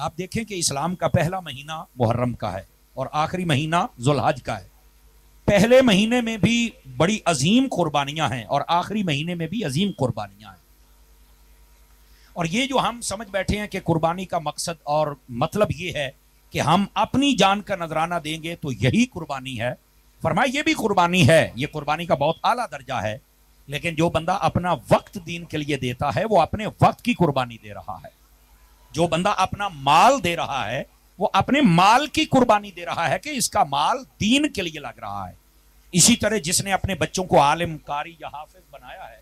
آپ دیکھیں کہ اسلام کا پہلا مہینہ محرم کا ہے اور آخری مہینہ ذوالحج کا ہے. پہلے مہینے میں بھی بڑی عظیم قربانیاں ہیں اور آخری مہینے میں بھی عظیم قربانیاں ہیں. اور یہ جو ہم سمجھ بیٹھے ہیں کہ قربانی کا مقصد اور مطلب یہ ہے کہ ہم اپنی جان کا نذرانہ دیں گے تو یہی قربانی ہے. فرمایا یہ بھی قربانی ہے, یہ قربانی کا بہت اعلیٰ درجہ ہے, لیکن جو بندہ اپنا وقت دین کے لیے دیتا ہے وہ اپنے وقت کی قربانی دے رہا ہے. جو بندہ اپنا مال دے رہا ہے وہ اپنے مال کی قربانی دے رہا ہے کہ اس کا مال دین کے لیے لگ رہا ہے. اسی طرح جس نے اپنے بچوں کو عالم, قاری یا حافظ بنایا ہے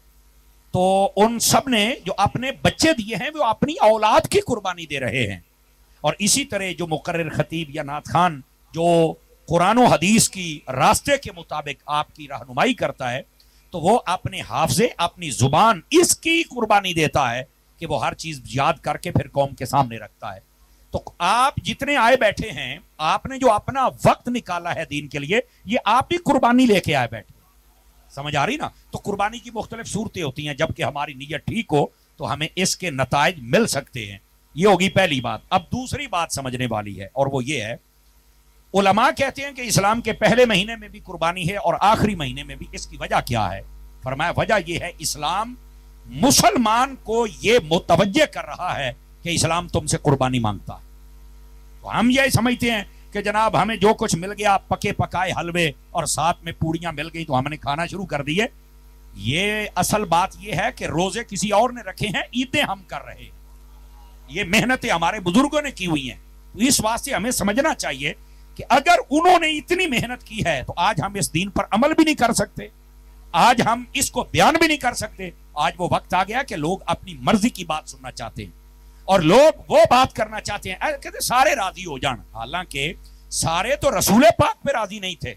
تو ان سب نے جو اپنے بچے دیے ہیں وہ اپنی اولاد کی قربانی دے رہے ہیں. اور اسی طرح جو مقرر خطیب یا نعت خان جو قرآن و حدیث کی راستے کے مطابق آپ کی رہنمائی کرتا ہے تو وہ اپنے حافظے, اپنی زبان اس کی قربانی دیتا ہے کہ وہ ہر چیز یاد کر کے پھر قوم کے سامنے رکھتا ہے. تو آپ جتنے آئے بیٹھے ہیں, آپ نے جو اپنا وقت نکالا ہے دین کے لیے, یہ آپ بھی قربانی لے کے آئے بیٹھے. سمجھ آ رہی نا؟ تو قربانی کی مختلف صورتیں ہوتی ہیں, جبکہ ہماری نیت ٹھیک ہو تو ہمیں اس کے نتائج مل سکتے ہیں. یہ ہوگی پہلی بات. اب دوسری بات سمجھنے والی ہے اور وہ یہ ہے, علماء کہتے ہیں کہ اسلام کے پہلے مہینے میں بھی قربانی ہے اور آخری مہینے میں بھی. اس کی وجہ کیا ہے؟ فرمایا وجہ یہ ہے, اسلام مسلمان کو یہ متوجہ کر رہا ہے کہ اسلام تم سے قربانی مانگتا ہے. تو ہم یہ سمجھتے ہیں کہ جناب ہمیں جو کچھ مل گیا, پکے پکائے حلوے اور ساتھ میں پوڑیاں مل گئی تو ہم نے کھانا شروع کر دیے. یہ اصل بات یہ ہے کہ روزے کسی اور نے رکھے ہیں, عیدیں ہم کر رہے ہیں. یہ محنتیں ہمارے بزرگوں نے کی ہوئی ہیں. تو اس واسطے ہمیں سمجھنا چاہیے کہ اگر انہوں نے اتنی محنت کی ہے تو آج ہم اس دین پر عمل بھی نہیں کر سکتے, آج ہم اس کو بیان بھی نہیں کر سکتے. آج وہ وقت آ گیا کہ لوگ اپنی مرضی کی بات سننا چاہتے ہیں اور لوگ وہ بات کرنا چاہتے ہیں کہتے سارے راضی ہو جان. حالانکہ سارے تو رسول پاک پہ راضی نہیں تھے.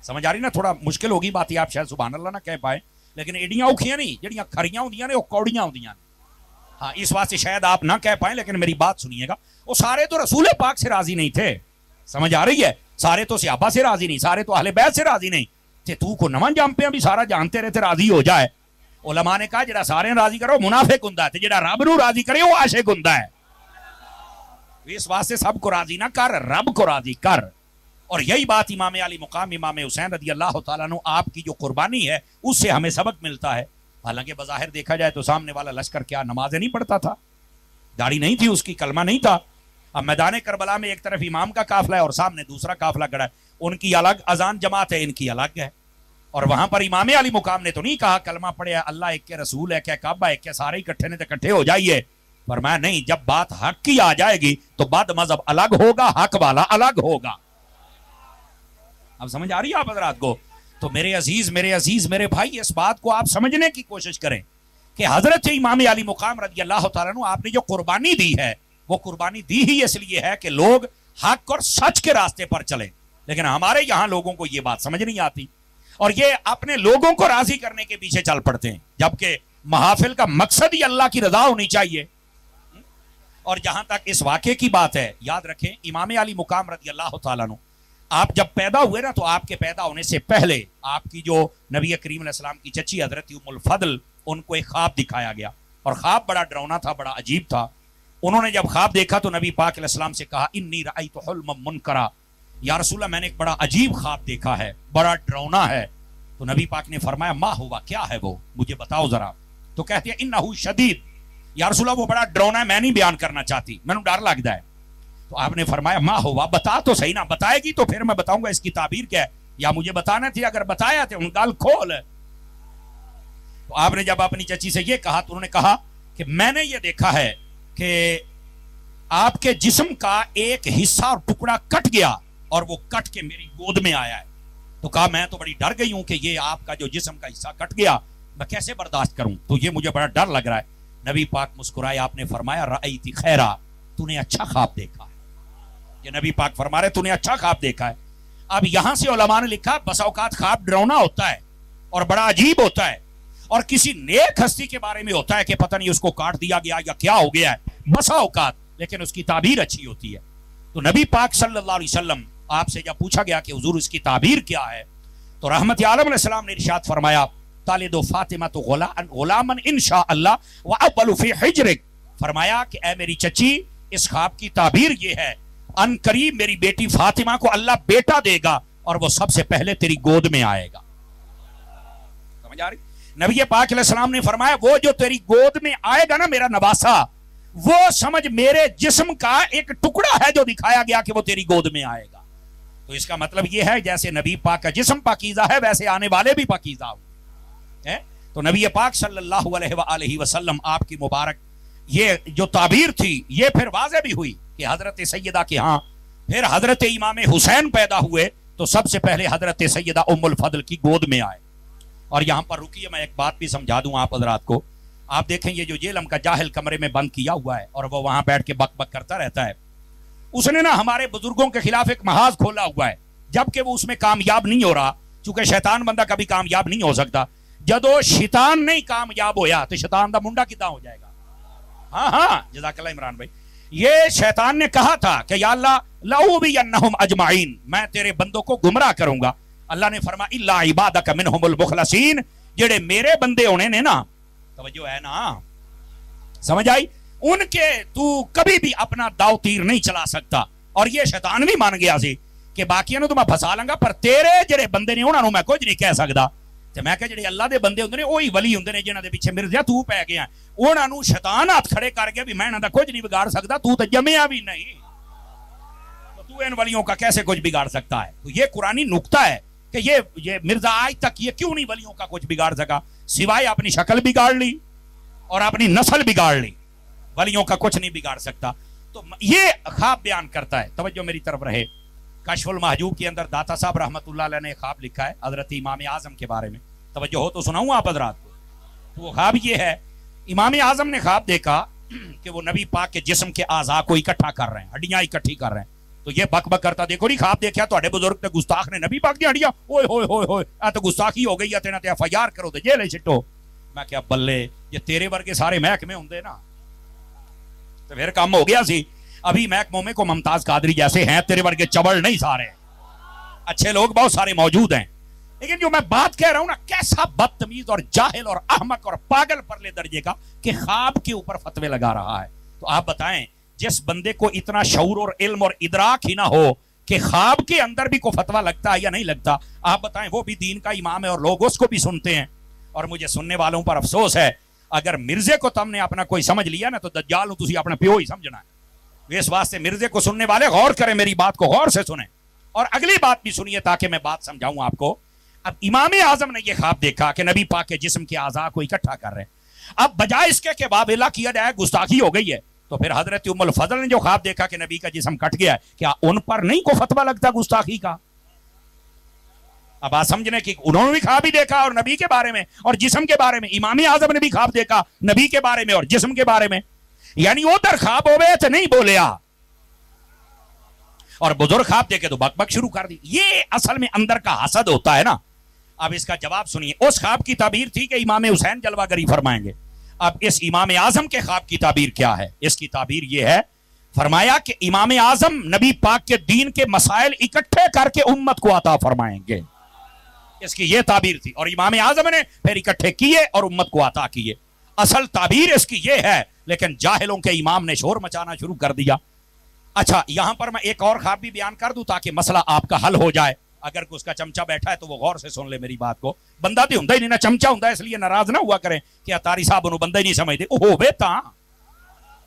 سمجھ آ رہی نا؟ تھوڑا مشکل ہوگی بات, یہ آپ شاید سبحان اللہ نہ کہہ پائے, لیکن ایڈیاں اوکھیاں نہیں, جڑیاں کھریاں ہوندیاں نے وہ کوڑیاں ہوندیاں نے. ہاں اس واسطے شاید آپ نہ کہہ پائیں, لیکن میری بات سنیے گا. وہ سارے تو رسول پاک سے راضی نہیں تھے. سمجھ آ رہی ہے؟ سارے تو صحابہ سے راضی نہیں, سارے تو اہل بیت سے راضی نہیں تھے. تو کو نمان جام پہ بھی سارا جانتے رہتے راضی ہو جائے. علماء نے کہا جڑا سارے راضی کرو منافق ہوندا ہے, جڑا رب نو راضی کرے وہ عاشق ہوندا ہے. اس واسطے سب کو راضی نہ کر, رب کو راضی کر. اور یہی بات امام علی مقام امام حسین رضی اللہ تعالیٰ عنہ آپ کی جو قربانی ہے اس سے ہمیں سبق ملتا ہے. حالانکہ بظاہر دیکھا جائے تو سامنے والا لشکر کیا نمازیں نہیں پڑھتا تھا, داڑھی نہیں تھی اس کی, کلمہ نہیں تھا. اب میدان کربلا میں ایک طرف امام کا قافلہ ہے اور سامنے دوسرا قافلہ کھڑا ہے. ان کی الگ اذان جماعت ہے, ان کی الگ ہے. اور وہاں پر امام علی مقام نے تو نہیں کہا کلمہ پڑھے اللہ ایک کے رسول ہے, کہ کعبہ ایک کے, سارے اکٹھے نے تو اکٹھے ہو جائیے. فرمایا نہیں, جب بات حق کی آ جائے گی تو بعد مذہب الگ ہوگا, حق والا الگ ہوگا. اب سمجھ آ رہی ہے آپ حضرات کو؟ تو میرے عزیز میرے بھائی, اس بات کو آپ سمجھنے کی کوشش کریں کہ حضرت امام علی مقام رضی اللہ تعالیٰ عنہ آپ نے جو قربانی دی ہے وہ قربانی دی ہی اس لیے ہے کہ لوگ حق اور سچ کے راستے پر چلیں. لیکن ہمارے یہاں لوگوں کو یہ بات سمجھ نہیں آتی اور یہ اپنے لوگوں کو راضی کرنے کے پیچھے چل پڑتے ہیں, جبکہ محافل کا مقصد ہی اللہ کی رضا ہونی چاہیے. اور جہاں تک اس واقعے کی بات ہے, یاد رکھیں امام علی مقام رضی اللہ تعالیٰ عنہ آپ جب پیدا ہوئے نا تو آپ کے پیدا ہونے سے پہلے آپ کی جو نبی کریم علیہ السلام کی چچی حضرت ام الفضل, ان کو ایک خواب دکھایا گیا اور خواب بڑا ڈراؤنا تھا, بڑا عجیب تھا. انہوں نے جب خواب دیکھا تو نبی پاک علیہ السلام سے کہا انی رأیت حلما منکرا, یا رسول اللہ میں نے ایک بڑا عجیب خواب دیکھا ہے, بڑا ڈراؤنا ہے. تو نبی پاک نے فرمایا ما ہوا, کیا ہے وہ, مجھے بتاؤ ذرا. تو کہتے ہیں انہو شدید, یا رسول اللہ وہ بڑا ڈراؤنا ہے, میں نہیں بیان کرنا چاہتی, مینوں ڈر لگتا ہے. تو آپ نے فرمایا ما ہوا, بتا تو صحیح نا, بتائے گی تو پھر میں بتاؤں گا اس کی تعبیر کیا ہے, یا مجھے بتانا تھی, اگر بتایا تو ان گال کھول. تو آپ نے جب اپنی چچی سے یہ کہا تو انہوں نے کہا کہ میں نے یہ دیکھا ہے کہ آپ کے جسم کا ایک حصہ اور ٹکڑا کٹ گیا اور وہ کٹ کے میری گود میں آیا ہے. تو کہا میں تو بڑی ڈر گئی ہوں کہ یہ آپ کا جو جسم کا حصہ کٹ گیا میں کیسے برداشت کروں, تو یہ مجھے بڑا ڈر لگ رہا ہے. نبی پاک مسکرائے, آپ نے فرمایا رأیتی خیرا, تو نے اچھا خواب دیکھا ہے. یہ نبی پاک فرما رہے تو نے اچھا خواب دیکھا ہے. اب یہاں سے علماء نے لکھا بس اوقات خواب ڈراؤنا ہوتا ہے اور بڑا عجیب ہوتا ہے, اور کسی نیک ہستی کے بارے میں ہوتا ہے کہ پتہ نہیں اس کو کاٹ دیا گیا یا کیا ہو گیا ہے, بسا اوقات, لیکن اس کی تعبیر اچھی ہوتی ہے. تو نبی پاک صلی اللہ علیہ وسلم آپ سے جب پوچھا گیا کہ حضور اس کی تعبیر کیا ہے تو رحمت عالم علیہ السلام نے ارشاد فرمایا تالد فاطمہ غلاما انشاء اللہ واول فی حجرک فرمایا کہ اے میری چچی، اس خواب کی تعبیر یہ ہے، ان قریب میری بیٹی فاطمہ کو اللہ بیٹا دے گا اور وہ سب سے پہلے تیری گود میں آئے گا. سمجھ آ رہی؟ نبی پاک علیہ السلام نے فرمایا وہ جو تیری گود میں آئے گا نا میرا نواسا، وہ سمجھ میرے جسم کا ایک ٹکڑا ہے جو دکھایا گیا کہ وہ تیری گود میں آئے گا. تو اس کا مطلب یہ ہے جیسے نبی پاک کا جسم پاکیزہ ہے ویسے آنے والے بھی پاکیزہ ہوں. تو نبی پاک صلی اللہ علیہ وآلہ وسلم آپ کی مبارک یہ جو تعبیر تھی یہ پھر واضح بھی ہوئی کہ حضرت سیدہ کے ہاں پھر حضرت امام حسین پیدا ہوئے تو سب سے پہلے حضرت سیدہ ام الفضل کی گود میں آئے. اور یہاں پر رکیے، میں ایک بات بھی سمجھا دوں آپ حضرات کو. آپ دیکھیں یہ جو جیلم کا جاہل کمرے میں بند کیا ہوا ہے اور وہ وہاں بیٹھ کے بک بک کرتا رہتا ہے، اس نے نا ہمارے بزرگوں کے خلاف ایک محاذ کھولا ہوا ہے، جبکہ وہ اس میں کامیاب نہیں ہو رہا، چونکہ شیطان بندہ کبھی کامیاب نہیں ہو سکتا. جدو شیطان نہیں کامیاب ہویا تو شیطان دا منڈا کداں ہو جائے گا. ہاں جزاک اللہ عمران بھائی. یہ شیطان نے کہا تھا کہ یا اللہ لأغوینہم اجمعین، میں تیرے بندوں کو گمراہ کروں گا. اللہ نے فرمایا الا عبادک منہم المخلصین، جڑے میرے بندے ہونے نے نا، توجہ ہے نا، سمجھ آئی، ان کے تو کبھی بھی اپنا داؤ تیر نہیں چلا سکتا. اور یہ شیطان بھی مان گیا سی کہ باقیاں نو تو میں پھسا لوں گا پر تیرے جڑے بندے نے انہاں نو میں کچھ نہیں کہہ سکدا. تے میں کہ جڑے اللہ دے بندے ہوندے نے وہی ولی ہوندے نے جنہاں دے پیچھے مرزا تو پے گیا، انہاں نو شیطان ہاتھ کھڑے کر کے بھی میں انہاں دا کچھ نہیں بگاڑ سکدا، تو تے جمیا بھی نہیں، تو ان ولیوں کا کیسے کچھ بگاڑ سکتا ہے. تو یہ قرآنی نکتہ ہے کہ یہ مرزا آج تک یہ کیوں نہیں ولیوں کا کچھ بگاڑ سکا، سوائے اپنی شکل بگاڑ لی اور اپنی نسل بگاڑ لی، ولیوں کا کچھ نہیں بگاڑ سکتا. تو یہ خواب بیان کرتا ہے. توجہ میری طرف رہے. کشف المحجوب کے اندر داتا صاحب رحمۃ اللہ علیہ نے خواب لکھا ہے حضرت امام اعظم کے بارے میں. توجہ ہو تو سناؤں آپ حضرات کو. تو وہ خواب یہ ہے، امام اعظم نے خواب دیکھا کہ وہ نبی پاک کے جسم کے اعضاء کو اکٹھا کر رہے ہیں، ہڈیاں اکٹھی کر رہے ہیں. تو یہ بک بک کرتا، دیکھو نہیں خواب دیکھا تواڈے بزرگ تے گستاخ نے نبی پاک دی ہڈیاں، اوئے ہوئے ہوئے ہوئے آ تو گستاخی ہو گئی ہے، تے نہ تے ایف آئی آر کرو تے جیل چھٹو. میں کیا بلے، یہ تیرے ورگے سارے محکمے ہوندے نا تو پھر کام ہو گیا سی. ابھی محکموں میں کو ممتاز قادری جیسے ہیں، تیرے ورگے چبڑ نہیں، سارے اچھے لوگ بہت سارے موجود ہیں. لیکن جو میں بات کہہ رہا ہوں نا، کیسا بدتمیز اور جاہل اور احمق اور پاگل پرلے درجے کا کہ خواب کے اوپر فتوے لگا رہا ہے. تو آپ بتائیں جس بندے کو اتنا شعور اور علم اور ادراک ہی نہ ہو کہ خواب کے اندر بھی کوئی فتویٰ لگتا ہے یا نہیں لگتا، آپ بتائیں وہ بھی دین کا امام ہے اور لوگ اس کو بھی سنتے ہیں. اور مجھے سننے والوں پر افسوس ہے، اگر مرزے کو تم نے اپنا کوئی سمجھ لیا نا تو دجال ہوں تسی اپنا پیو ہی سمجھنا ہے. اس واسطے مرزے کو سننے والے غور کریں، میری بات کو غور سے سنیں اور اگلی بات بھی سنیے تاکہ میں بات سمجھاؤں آپ کو. اب امام اعظم نے یہ خواب دیکھا کہ نبی پاک کے جسم کے اعضاء کو اکٹھا کر رہے ہیں. اب بجائے اس کے کہ واویلا کیا جائے گستاخی ہو گئی ہے، تو پھر حضرت ام الفضل نے جو خواب دیکھا کہ نبی کا جسم کٹ گیا ہے، کیا ان پر نہیں کو فتویٰ لگتا گستاخی کا؟ اب آپ سمجھنے کی انہوں نے بھی خواب ہی دیکھا اور نبی کے بارے میں اور جسم کے بارے میں، امام اعظم نے بھی خواب دیکھا نبی کے بارے میں اور جسم کے بارے میں، یعنی وہ در خواب ہوئے تو نہیں بولیا اور بزرگ خواب دیکھے تو بک بک شروع کر دی. یہ اصل میں اندر کا حسد ہوتا ہے نا. اب اس کا جواب سنیے. اس خواب کی تعبیر تھی کہ امام حسین جلوہ گری فرمائیں گے. اب اس امام اعظم کے خواب کی تعبیر کیا ہے؟ اس کی تعبیر یہ ہے، فرمایا کہ امام اعظم نبی پاک کے دین کے مسائل اکٹھے کر کے امت کو عطا فرمائیں گے. اس کی یہ تعبیر تھی اور امام اعظم نے پھر اکٹھے کیے اور امت کو عطا کیے. اصل تعبیر اس کی یہ ہے، لیکن جاہلوں کے امام نے شور مچانا شروع کر دیا. اچھا یہاں پر میں ایک اور خواب بھی بیان کر دوں تاکہ مسئلہ آپ کا حل ہو جائے. اگر اس کا چمچا بیٹھا ہے تو وہ غور سے سن لے میری بات کو. بندہ تو ہوندا ہی نہیں نا، چمچا ہوندا ہے، اس لیے ناراض نہ ہوا کریں کہ اتاری صاحب انہوں بندہ ہی نہیں سمجھتے. اوہ بیتا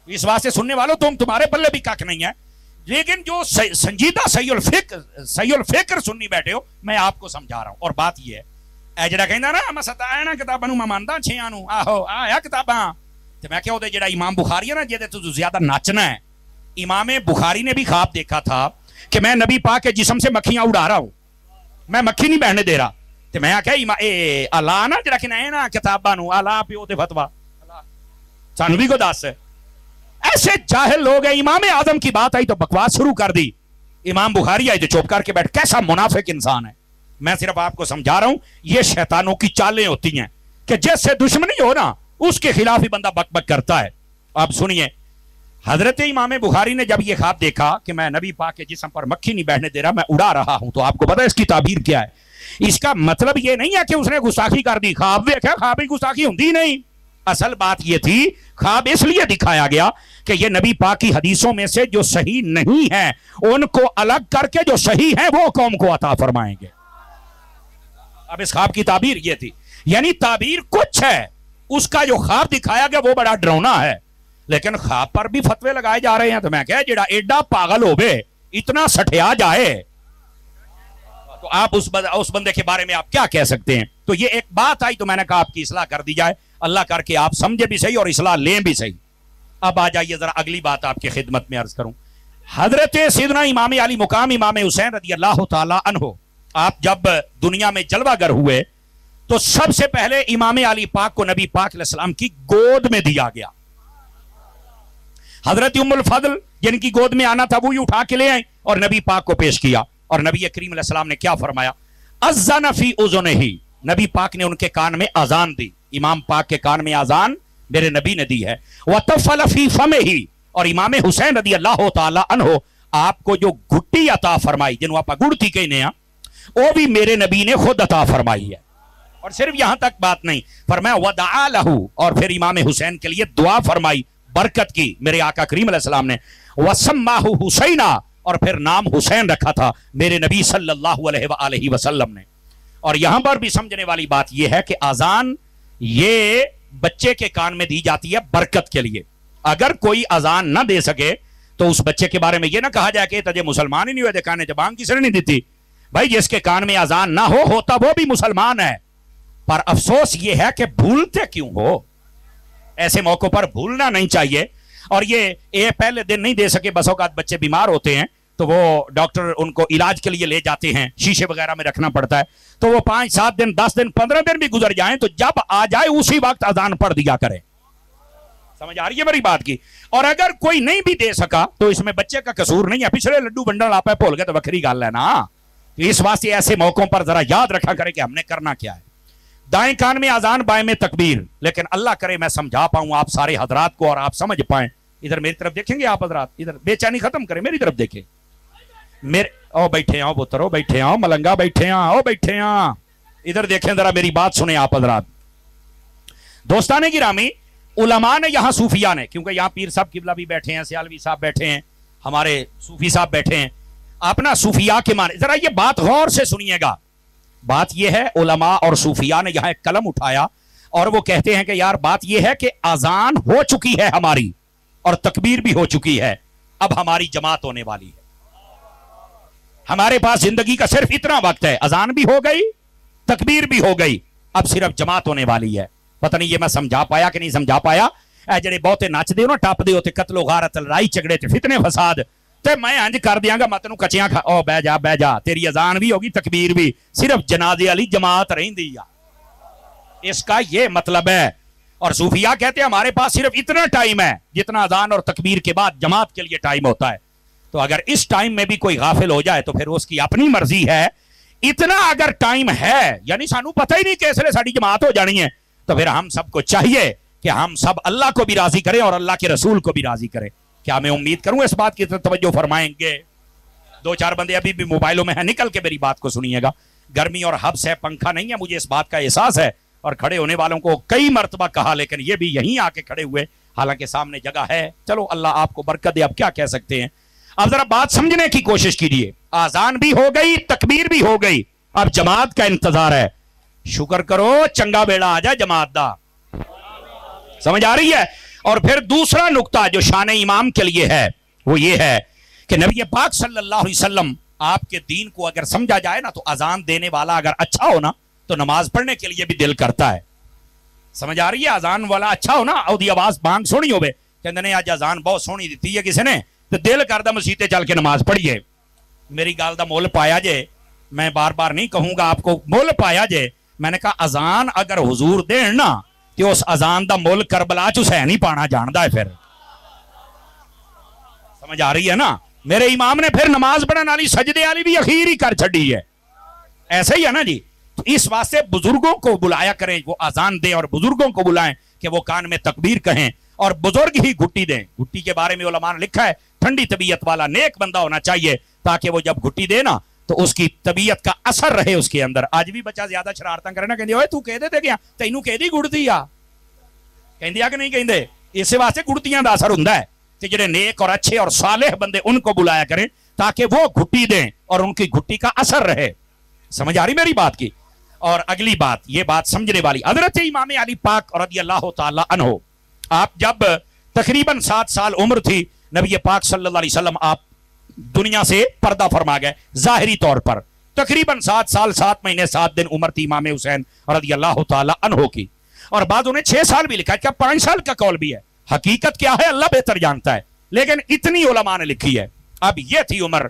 اس واسطے سننے والوں تمہارے پلے بھی کک نہیں ہے. لیکن جو سنجیدہ صحیح الفکر سننی بیٹھے ہو، میں آپ کو سمجھا رہا ہوں. اور بات یہ ہے، اے جڑا کہندا نا میں ستایا نا کتاباں نوں میں ماندا چھیاں نوں، آہو آیا کتاباں، تے میں کہ او دے جڑا امام بخاری ہے نا جے تو زیادہ ناچنا ہے. امام بخاری نے بھی خواب دیکھا تھا کہ میں نبی پاک کے جسم سے مکھیاں اڑا رہا ہوں، میں مکھی نہیں بیٹھنے دے رہا. تے میں آکھیا اے اللہ نا جڑا کہنا ہے نا کتاباں نوں اللہ پیو تے فتوا سانوں بھی کو دس. ایسے جاہل لوگ ہیں. امام اعظم کی بات آئی تو بکواس شروع کر دی، امام بخاری آئی تو چپ کر کے بیٹھ. کیسا منافق انسان ہے. میں صرف آپ کو سمجھا رہا ہوں یہ شیطانوں کی چالیں ہوتی ہیں کہ جس سے دشمنی ہو نا اس کے خلاف ہی بندہ بک بک کرتا ہے. آپ سنیے، حضرت امام بخاری نے جب یہ خواب دیکھا کہ میں نبی پاک کے جسم پر مکھی نہیں بیٹھنے دے رہا، میں اڑا رہا ہوں، تو آپ کو پتا ہے اس کی تعبیر کیا ہے؟ اس کا مطلب یہ نہیں ہے کہ اس نے گستاخی کر دی. خواب دیکھا، خواب ہی گستاخی ہوندی نہیں. اصل بات یہ تھی خواب اس لیے دکھایا گیا کہ یہ نبی پاک کی حدیثوں میں سے جو صحیح نہیں ہیں ان کو الگ کر کے جو صحیح ہیں وہ قوم کو عطا فرمائیں گے. اب اس خواب کی تعبیر یہ تھی, یعنی تعبیر کچھ ہے, اس کا جو خواب دکھایا گیا وہ بڑا ڈراؤنا ہے, لیکن خواب پر بھی فتوے لگائے جا رہے ہیں. تو میں کہا جڑا ایڈا پاگل ہو بے اتنا سٹیا جائے تو آپ اس بندے کے بارے میں آپ کیا کہہ سکتے ہیں. تو یہ ایک بات آئی تو میں نے کہا آپ کی اصلاح کر دی جائے, اللہ کر کے آپ سمجھے بھی صحیح اور اصلاح لیں بھی صحیح. اب آ جائیے ذرا اگلی بات آپ کی خدمت میں عرض کروں. حضرت سیدنا امام علی مقام امام حسین رضی اللہ تعالی عنہ آپ جب دنیا میں جلوہ گر ہوئے تو سب سے پہلے امام علی پاک کو نبی پاک علیہ السلام کی گود میں دیا گیا. حضرت ام الفضل جن کی گود میں آنا تھا وہی اٹھا کے لے آئے اور نبی پاک کو پیش کیا, اور نبی کریم علیہ السلام نے کیا فرمایا, اذن فی اذنہ, نبی پاک نے ان کے کان میں اذان دی. امام پاک کے کان میں اذان میرے نبی نے دی ہے. وطفل فی فمہ, اور امام حسین رضی اللہ تعالی عنہ آپ کو جو گھٹی عطا فرمائی جنہوں آپ گڑتی کہنے ہیں وہ بھی میرے نبی نے خود عطا فرمائی ہے. اور صرف یہاں تک بات نہیں, فرمایا ودعا لہ, اور پھر امام حسین کے لیے دعا فرمائی, برکت کی میرے آقا کریم علیہ السلام نے. وسماہ حسینہ, اور پھر نام حسین رکھا تھا میرے نبی صلی اللہ علیہ وآلہ وسلم نے. اور یہاں پر بھی سمجھنے والی بات یہ ہے کہ اذان یہ بچے کے کان میں دی جاتی ہے برکت کے لیے. اگر کوئی اذان نہ دے سکے تو اس بچے کے بارے میں یہ نہ کہا جائے کہ تجھے مسلمان ہی نہیں ہوئے, کانے جبان کس نے نہیں دیتی. بھائی جس کے کان میں اذان نہ ہوتا وہ بھی مسلمان ہے, پر افسوس یہ ہے کہ بھولتے کیوں ہو. ایسے موقع پر بھولنا نہیں چاہیے. اور یہ پہلے دن نہیں دے سکے, بس اوقات بچے بیمار ہوتے ہیں تو وہ ڈاکٹر ان کو علاج کے لیے لے جاتے ہیں, شیشے وغیرہ میں رکھنا پڑتا ہے, تو وہ 5-7 دن 10 دن 15 دن بھی گزر جائیں تو جب آ جائے اسی وقت اذان پڑھ دیا کرے. سمجھ آ رہی ہے میری بات کی. اور اگر کوئی نہیں بھی دے سکا تو اس میں بچے کا قصور نہیں ہے, پچھلے لڈو بنڈل آپ بھول گئے تو وکری گل ہے نا. اس واسطے ایسے موقعوں پر ذرا یاد رکھا کرے کہ ہم نے کرنا کیا ہے. دائیں کان میں اذان بائیں میں تکبیر, لیکن اللہ کرے میں سمجھا پاؤں آپ سارے حضرات کو اور آپ سمجھ پائیں. ادھر میری طرف دیکھیں گے آپ حضرات, ادھر بے چینی ختم کریں, میری طرف دیکھیں. او بیٹھے ہیں, پتر او بیٹھے ہیں, ملنگا بیٹھے ہیں, او بیٹھے ہیں, ادھر دیکھیں ذرا میری بات سنیں آپ حضرات. دوستان گرامی, علماء نے یہاں صوفیاء نے, کیونکہ یہاں پیر صاحب قبلہ بھی بیٹھے ہیں, سیالوی صاحب بیٹھے ہیں, ہمارے صوفی صاحب بیٹھے ہیں, اپنا صوفیاء کے معنی ذرا یہ بات غور سے سنیے گا. بات یہ ہے علماء اور صوفیاء نے یہاں ایک قلم اٹھایا اور وہ کہتے ہیں کہ یار بات یہ ہے کہ اذان ہو چکی ہے ہماری اور تکبیر بھی ہو چکی ہے, اب ہماری جماعت ہونے والی ہے. ہمارے پاس زندگی کا صرف اتنا وقت ہے, اذان بھی ہو گئی تکبیر بھی ہو گئی, اب صرف جماعت ہونے والی ہے. پتہ نہیں یہ میں سمجھا پایا کہ نہیں سمجھا پایا. اے جڑے بہتے نچ دے ہو نا, ٹپ دے ہوتے, قتل و غارت لڑائی جھگڑے تے فتنے فساد, تے میں انج کر دیاں گا مت نو کچیاں کھا, او بہ جا, تیری اذان بھی ہوگی تکبیر بھی, صرف جنازے والی جماعت رہندی ہے. اس کا یہ مطلب ہے. اور صوفیاء کہتے ہیں ہمارے پاس صرف اتنا ٹائم ہے جتنا اذان اور تکبیر کے بعد جماعت کے لیے ٹائم ہوتا ہے. تو اگر اس ٹائم میں بھی کوئی غافل ہو جائے تو پھر اس کی اپنی مرضی ہے. اتنا اگر ٹائم ہے, یعنی سانو پتہ ہی نہیں کہ اس لیے ساری جماعت ہو جانی ہے, تو پھر ہم سب کو چاہیے کہ ہم سب اللہ کو بھی راضی کریں اور اللہ کے رسول کو بھی راضی کریں. کیا میں امید کروں اس بات کی توجہ فرمائیں گے؟ 2-4 بندے ابھی بھی موبائلوں میں ہیں, نکل کے میری بات کو سنیے گا. گرمی اور حبس ہے, پنکھا نہیں ہے, مجھے اس بات کا احساس ہے, اور کھڑے ہونے والوں کو کئی مرتبہ کہا, لیکن یہ بھی یہیں آ کے کھڑے ہوئے, حالانکہ سامنے جگہ ہے. چلو اللہ آپ کو برکت دے, اب کیا کہہ سکتے ہیں. اب ذرا بات سمجھنے کی کوشش کیجیے. اذان بھی ہو گئی, تکبیر بھی ہو گئی, اب جماعت کا انتظار ہے. شکر کرو چنگا بیڑا آ جائے جماعت دا. سمجھ آ رہی ہے؟ اور پھر دوسرا نقطہ جو شان امام کے لیے ہے وہ یہ ہے کہ نبی پاک صلی اللہ علیہ وسلم آپ کے دین کو اگر سمجھا جائے نا, تو اذان دینے والا اگر اچھا ہو نا تو نماز پڑھنے کے لیے بھی دل کرتا ہے. سمجھ آ رہی ہے؟ اذان والا اچھا ہو نا, اودی آواز بانگ سونی ہوے, کہندے نے اج اذان بہت سونی دتی ہے کسی نے, تو دل کردا مسیتے چل کے نماز پڑھیے. میری گل دا مول پایا جے, میں بار بار نہیں کہوں گا آپ کو, مول پایا جے. میں نے کہا اذان اگر حضور دین نا تو اس اذان دا مول کربلا چ حسین ہی پانا جاندا ہے. پھر سمجھ آ رہی ہے نا؟ میرے امام نے پھر نماز پڑھن والی سجدے والی بھی اخیر ہی کر چھڈی ہے. ایسے ہی ہے نا جی. تو اس واسطے بزرگوں کو بلایا کریں, وہ اذان دیں, اور بزرگوں کو بلائیں کہ وہ کان میں تکبیر کہیں, اور بزرگ ہی گھٹی دیں. گھٹی کے بارے میں علماء نے لکھا ہے ٹھنڈی طبیعت والا نیک بندہ ہونا چاہیے, تاکہ وہ جب گھٹی دے نا تو اس کی طبیعت کا اثر رہے اس کے اندر. آج بھی بچہ زیادہ شرارتاں کرے نا, کہندے اوئے تو کہہ دے تے گیا, تینوں کہہ دی گڑ دی آ, کہندے آ کہ نہیں کہندے؟ اس واسطے گھٹیاں دا اثر ہوندا ہے کہ جڑے نیک اور اچھے اور صالح بندے ان کو بلایا کریں تاکہ وہ گھٹی دیں اور ان کی گھٹی کا اثر رہے. سمجھ آ رہی میری بات کی؟ اور اگلی بات، یہ بات سمجھنے والی، حضرت امام علی پاک رضی اللہ تعالی عنہ، آپ جب تقریباً 7 سال عمر تھی، نبی پاک صلی اللہ علیہ وسلم آپ دنیا سے پردہ فرما گئے ظاہری طور پر. تقریباً 7 سال 7 مہینے 7 دن عمر تھی امام حسین رضی اللہ تعالی عنہ کی. اور بعد انہیں 6 سال بھی لکھا ہے، کیا 5 سال کا قول بھی ہے. حقیقت کیا ہے اللہ بہتر جانتا ہے، لیکن اتنی علماء نے لکھی ہے. اب یہ تھی عمر.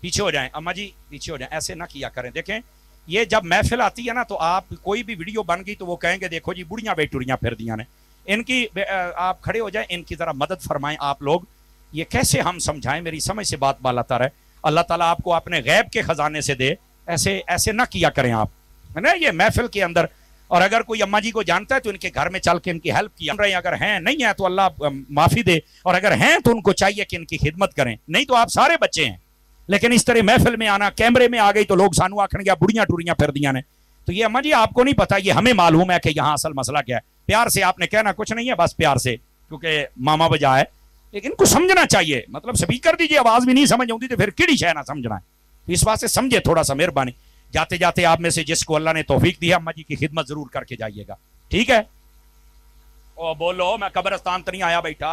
پیچھے ہو جائیں اما جی، پیچھے ہو جائیں، ایسے نہ کیا کریں. دیکھیں یہ جب محفل آتی ہے نا تو آپ کوئی بھی ویڈیو بن گئی تو وہ کہیں گے دیکھو جی بڑیاں بیٹوریاں پھر دیاں نے. ان کی آپ کھڑے ہو جائیں، ان کی ذرا مدد فرمائیں آپ لوگ. یہ کیسے ہم سمجھائیں؟ میری سمجھ سے بات بالا تر ہے. اللہ تعالیٰ آپ کو اپنے غیب کے خزانے سے دے. ایسے نہ کیا کریں آپ، ہے نا، یہ محفل کے اندر. اور اگر کوئی اما جی کو جانتا ہے تو ان کے گھر میں چل کے ان کی ہیلپ کیا رہے ہیں. اگر ہیں نہیں ہیں تو اللہ معافی دے، اور اگر ہیں تو ان کو چاہیے کہ ان کی خدمت کریں. نہیں تو آپ سارے بچے ہیں، لیکن اس طرح محفل میں آنا، کیمرے میں آ گئی تو لوگ سانو آکھن گیا بڑیاں ٹوریاں پھر دیاں نے. تو یہ اما جی آپ کو نہیں پتا، یہ ہمیں معلوم ہے کہ یہاں اصل مسئلہ کیا ہے. پیار سے آپ نے کہنا کچھ نہیں ہے، بس پیار سے، کیونکہ ماما بجا ہے. لیکن ان کو سمجھنا چاہیے، مطلب سپیکر دیجیے، آواز بھی نہیں سمجھ آتی تو پھر کیڑی شے نہ سمجھنا ہے. اس بات سے سمجھے تھوڑا سا، مہربانی. جاتے جاتے آپ میں سے جس کو اللہ نے توفیق دی ہے اما جی کی خدمت ضرور کر کے جائیے گا، ٹھیک ہے؟ او بولو، میں قبرستان تو نہیں آیا بیٹھا،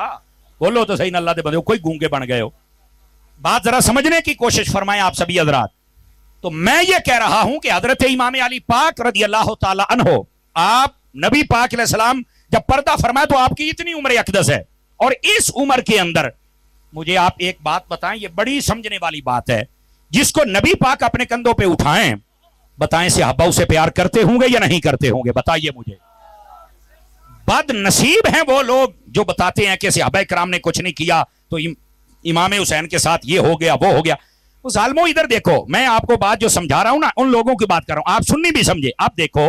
بولو تو صحیح نہ. اللہ دے بندے کوئی گونگے بن گئے ہو. بات ذرا سمجھنے کی کوشش فرمائیں آپ سبھی حضرات. تو میں یہ کہہ رہا ہوں کہ حضرت امام علی پاک رضی اللہ تعالی عنہ، آپ نبی پاک علیہ السلام جب پردہ فرمائے تو آپ کی اتنی عمر اقدس ہے. اور اس عمر کے اندر مجھے آپ ایک بات بتائیں، یہ بڑی سمجھنے والی بات ہے. جس کو نبی پاک اپنے کندھوں پہ اٹھائیں، بتائیں صحابہ اسے پیار کرتے ہوں گے یا نہیں کرتے ہوں گے؟ بتائیے مجھے. بد نصیب ہیں وہ لوگ جو بتاتے ہیں کہ صحابہ کرام نے کچھ نہیں کیا تو امام حسین کے ساتھ یہ ہو گیا وہ ہو گیا. وہ ظالموں ادھر دیکھو، میں آپ کو بات جو سمجھا رہا ہوں نا ان لوگوں کی بات کر رہا ہوں، آپ سننی بھی سمجھے. آپ دیکھو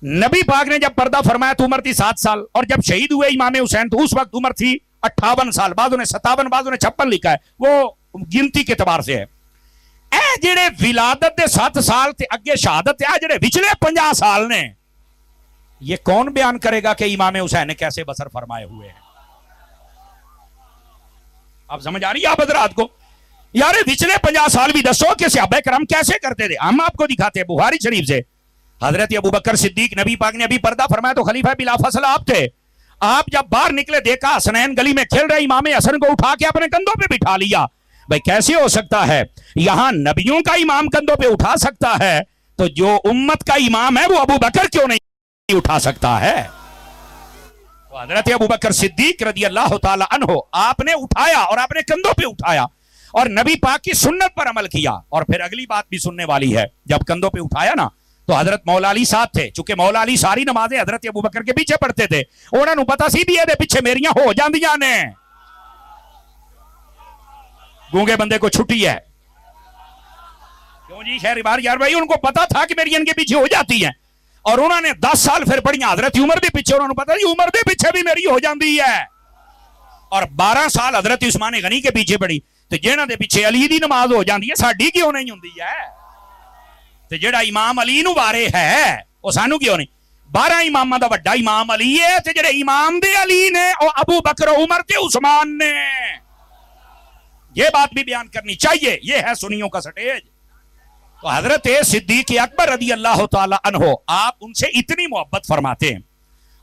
نبی پاک نے جب پردہ فرمایا تو عمر تھی 7 سال، اور جب شہید ہوئے امام حسین تو اس وقت عمر تھی 58 سال. بعضوں نے 57، بعضوں نے 56 لکھا ہے، وہ گنتی کے اعتبار سے ہے. اے جڑے ولادت دے 7 سال تے اگے شہادت اے جڑے پچھلے 50 سال نے، یہ کون بیان کرے گا کہ امام حسین نے کیسے بسر فرمائے ہوئے ہیں؟ آپ سمجھ آ رہی ہے آپ حضرات کو؟ یار پچھلے 50 سال بھی دسو کہ صحابہ کرام کیسے کرتے تھے. ہم آپ کو دکھاتے ہیں بخاری شریف سے. حضرت ابو بکر صدیق، نبی پاک نے ابھی پردہ فرمایا تو خلیفہ بلا فصل آپ تھے. آپ جب باہر نکلے دیکھا حسنین گلی میں کھیل رہے، امام حسن کو اٹھا کے اپنے کندھوں پہ بٹھا لیا. بھائی کیسے ہو سکتا ہے؟ یہاں نبیوں کا امام کندھوں پہ اٹھا سکتا ہے تو جو امت کا امام ہے وہ ابو بکر کیوں نہیں اٹھا سکتا ہے؟ تو حضرت ابو بکر صدیق رضی اللہ تعالی عنہ آپ نے اٹھایا اور آپ نے کندھوں پہ اٹھایا اور نبی پاک کی سنت پر عمل کیا. اور پھر اگلی بات بھی سننے والی ہے. جب کندھوں پہ اٹھایا نا تو حضرت مولا علی ساتھ تھے. چونکہ مولا علی ساری نمازیں حضرت ابو بکر کے پیچھے پڑھتے تھے، انہوں نے پتا سی بھی ہے پیچھے میریاں ہو جاندیاں نے. گونگے بندے کو چھٹی ہے کیوں جی؟ خیر بار یار بھائی ان کو پتا تھا کہ میری ان کے پیچھے ہو جاتی ہیں، اور انہوں نے 10 سال پھر پڑھیاں. حضرت عمر بھی پیچھے، انہوں نے پتا جی عمر دے پیچھے بھی میری ہو جاندی ہے. اور 12 سال حضرت عثمان غنی کے پیچھے پڑھی تو جنہاں دے پیچھے علی دی نماز ہو جاندی ہے ساڈی کیوں نہیں ہوندی ہے؟ تو جڑا امام علی نو بارے ہے وہ سانو کیوں نہیں؟ 12 اماماں دا بڑا امام علی ہے تے جڑے امام دے علی نے او ابو بکر عمر تے عثمان نے. یہ بات بھی بیان کرنی چاہیے، یہ ہے سنیوں کا سٹیج. تو حضرت صدیق اکبر رضی اللہ تعالی عنہ آپ ان سے اتنی محبت فرماتے ہیں.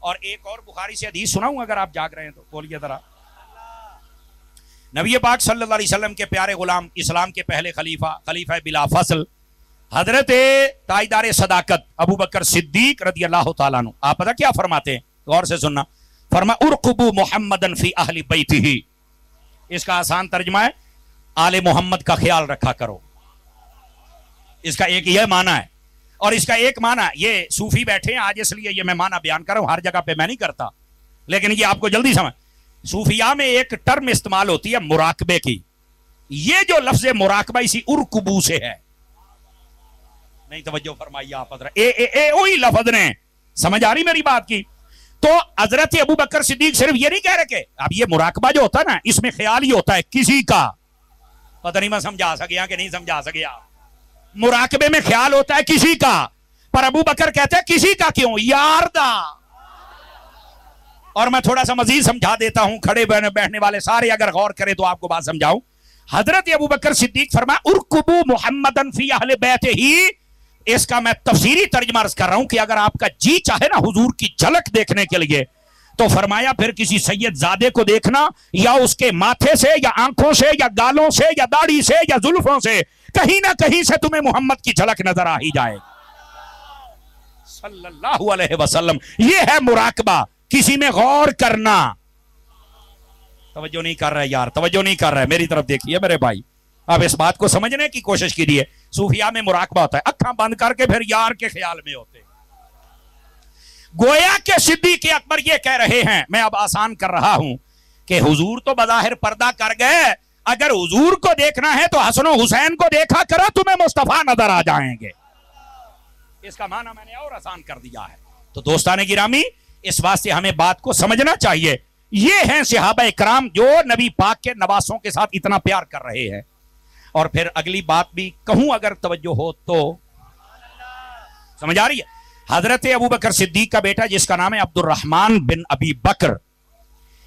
اور ایک اور بخاری سے حدیث سناؤں اگر آپ جاگ رہے ہیں تو بولیے ذرا. نبی پاک صلی اللہ علیہ وسلم کے پیارے غلام، اسلام کے پہلے خلیفہ بلا فصل حضرت تاجدار صداقت ابو بکر صدیق رضی اللہ تعالیٰ عنہ، آپ پتہ کیا فرماتے ہیں؟ غور سے سننا. فرما ارقبوا محمدن فی اہل بیتہ. اس کا آسان ترجمہ ہے آل محمد کا خیال رکھا کرو. اس کا ایک یہ معنی ہے. اور اس کا ایک معنی یہ صوفی بیٹھے ہیں آج اس لیے یہ میں معنی بیان کر رہا ہوں، ہر جگہ پہ میں نہیں کرتا لیکن یہ آپ کو جلدی سمجھ. صوفیاء میں ایک ٹرم استعمال ہوتی ہے مراقبے کی. یہ جو لفظ مراقبہ اسی ارقبو سے ہے. نہیں توجہ فرمائیے آپ حضرت، وہی لفظ نے. سمجھ آ رہی میری بات کی؟ تو حضرت ابو بکر صدیق صرف یہ نہیں کہہ رہے کہ اب یہ مراقبہ جو ہوتا ہے نا اس میں خیال ہی ہوتا ہے کسی کا. پتہ نہیں میں سمجھا سکیا کہ نہیں سمجھا سکیا. مراقبے میں خیال ہوتا ہے کسی کا، پر ابو بکر کہتے ہیں کسی کا کیوں؟ یار دا. اور میں تھوڑا سا مزید سمجھا دیتا ہوں, کھڑے بیٹھنے والے سارے اگر غور کریں تو آپ کو بات سمجھاؤں. حضرت ابو بکر صدیق فرمایا ارکبو محمدن فی اہل بیت ہی. اس کا میں تفسیری ترجمہ عرض کر رہا ہوں کہ اگر آپ کا جی چاہے نا حضور کی جھلک دیکھنے کے لیے, تو فرمایا پھر کسی سید زادے کو دیکھنا, یا اس کے ماتھے سے یا آنکھوں سے یا گالوں سے یا داڑھی سے یا زلفوں سے, کہیں نہ کہیں سے تمہیں محمد کی جھلک نظر آ ہی جائے صلی اللہ علیہ وسلم. یہ ہے مراقبہ, کسی میں غور کرنا. توجہ نہیں کر رہے یار, توجہ نہیں کر رہے, میری طرف دیکھیے میرے بھائی. اب اس بات کو سمجھنے کی کوشش کیجیے. صوفیاء میں مراقبہ ہوتا ہے, اکھاں بند کر کے پھر یار کے خیال میں ہوتے. گویا کہ صدیق اکبر یہ کہہ رہے ہیں, میں اب آسان کر رہا ہوں, کہ حضور تو بظاہر پردہ کر گئے, اگر حضور کو دیکھنا ہے تو حسن و حسین کو دیکھا کرو, تمہیں مصطفیٰ نظر آ جائیں گے. اس کا معنی میں نے اور آسان کر دیا ہے. تو دوستان گرامی, اس واسطے ہمیں بات کو سمجھنا چاہیے. یہ ہیں صحابہ اکرام جو نبی پاک کے نواسوں کے ساتھ اتنا پیار کر رہے ہیں. اور پھر اگلی بات بھی کہوں اگر توجہ ہو تو, سمجھ آ رہی ہے. حضرت ابو بکر صدیق کا بیٹا جس کا نام ہے عبد الرحمن بن ابی بکر,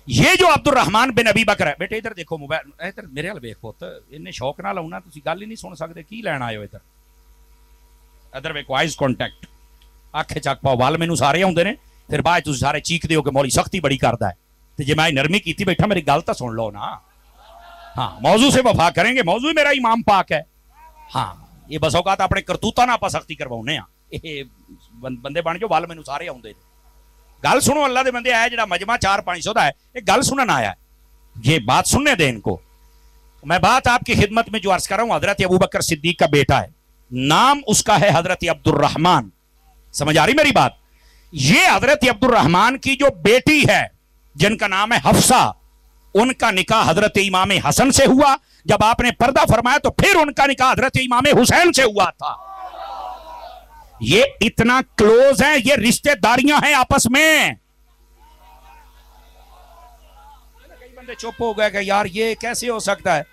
یہ جو عبد الرحمن بن ابی بکر ہے, بیٹے ادھر دیکھو موبائل, ادھر میرے حال ویکھو, انہیں شوق نہ لاؤنا, تسی گل ہی نہیں سن سکتے, کی لینا آئے ہو ادھر, ادھر ویکھو, آئیز کانٹیکٹ, آنکھیں چک پاؤ. وال مینوں سارے ہوندے نے, پھر بعد تسی سارے چیک دیو کہ مولوی سختی بڑی کردا ہے. تے جے میں نرمی کیتی بیٹھا, میری گل تو سن لو نا. ہاں, موضوع سے وفا کریں گے, موضوع میرا امام پاک ہے. ہاں, یہ بس اوقات اپنے کرتوتاں نہ پا سختی کرواؤنے ہاں, یہ بندے بن جو وال مینوں سارے آوندے نے. گل سنو, اللہ دے بندے, آئے جڑا مجمع 400-500 دا ہے, یہ گل سنن آیا ہے, یہ بات سننے دیں ان کو. میں بات آپ کی خدمت میں جو عرض کر رہا ہوں, حضرت ابو بکر صدیق کا بیٹا ہے, نام اس کا ہے حضرت عبد الرحمن. سمجھ آ رہی میری بات. یہ حضرت عبد الرحمن کی جو بیٹی ہے جن کا نام ہے حفصہ, ان کا نکاح حضرت امام حسن سے ہوا. جب آپ نے پردہ فرمایا تو پھر ان کا نکاح حضرت امام حسین سے ہوا تھا. یہ اتنا کلوز ہیں, یہ رشتہ داریاں ہیں آپس میں. کئی بندے چپ ہو گئے کہ یار یہ کیسے ہو سکتا ہے.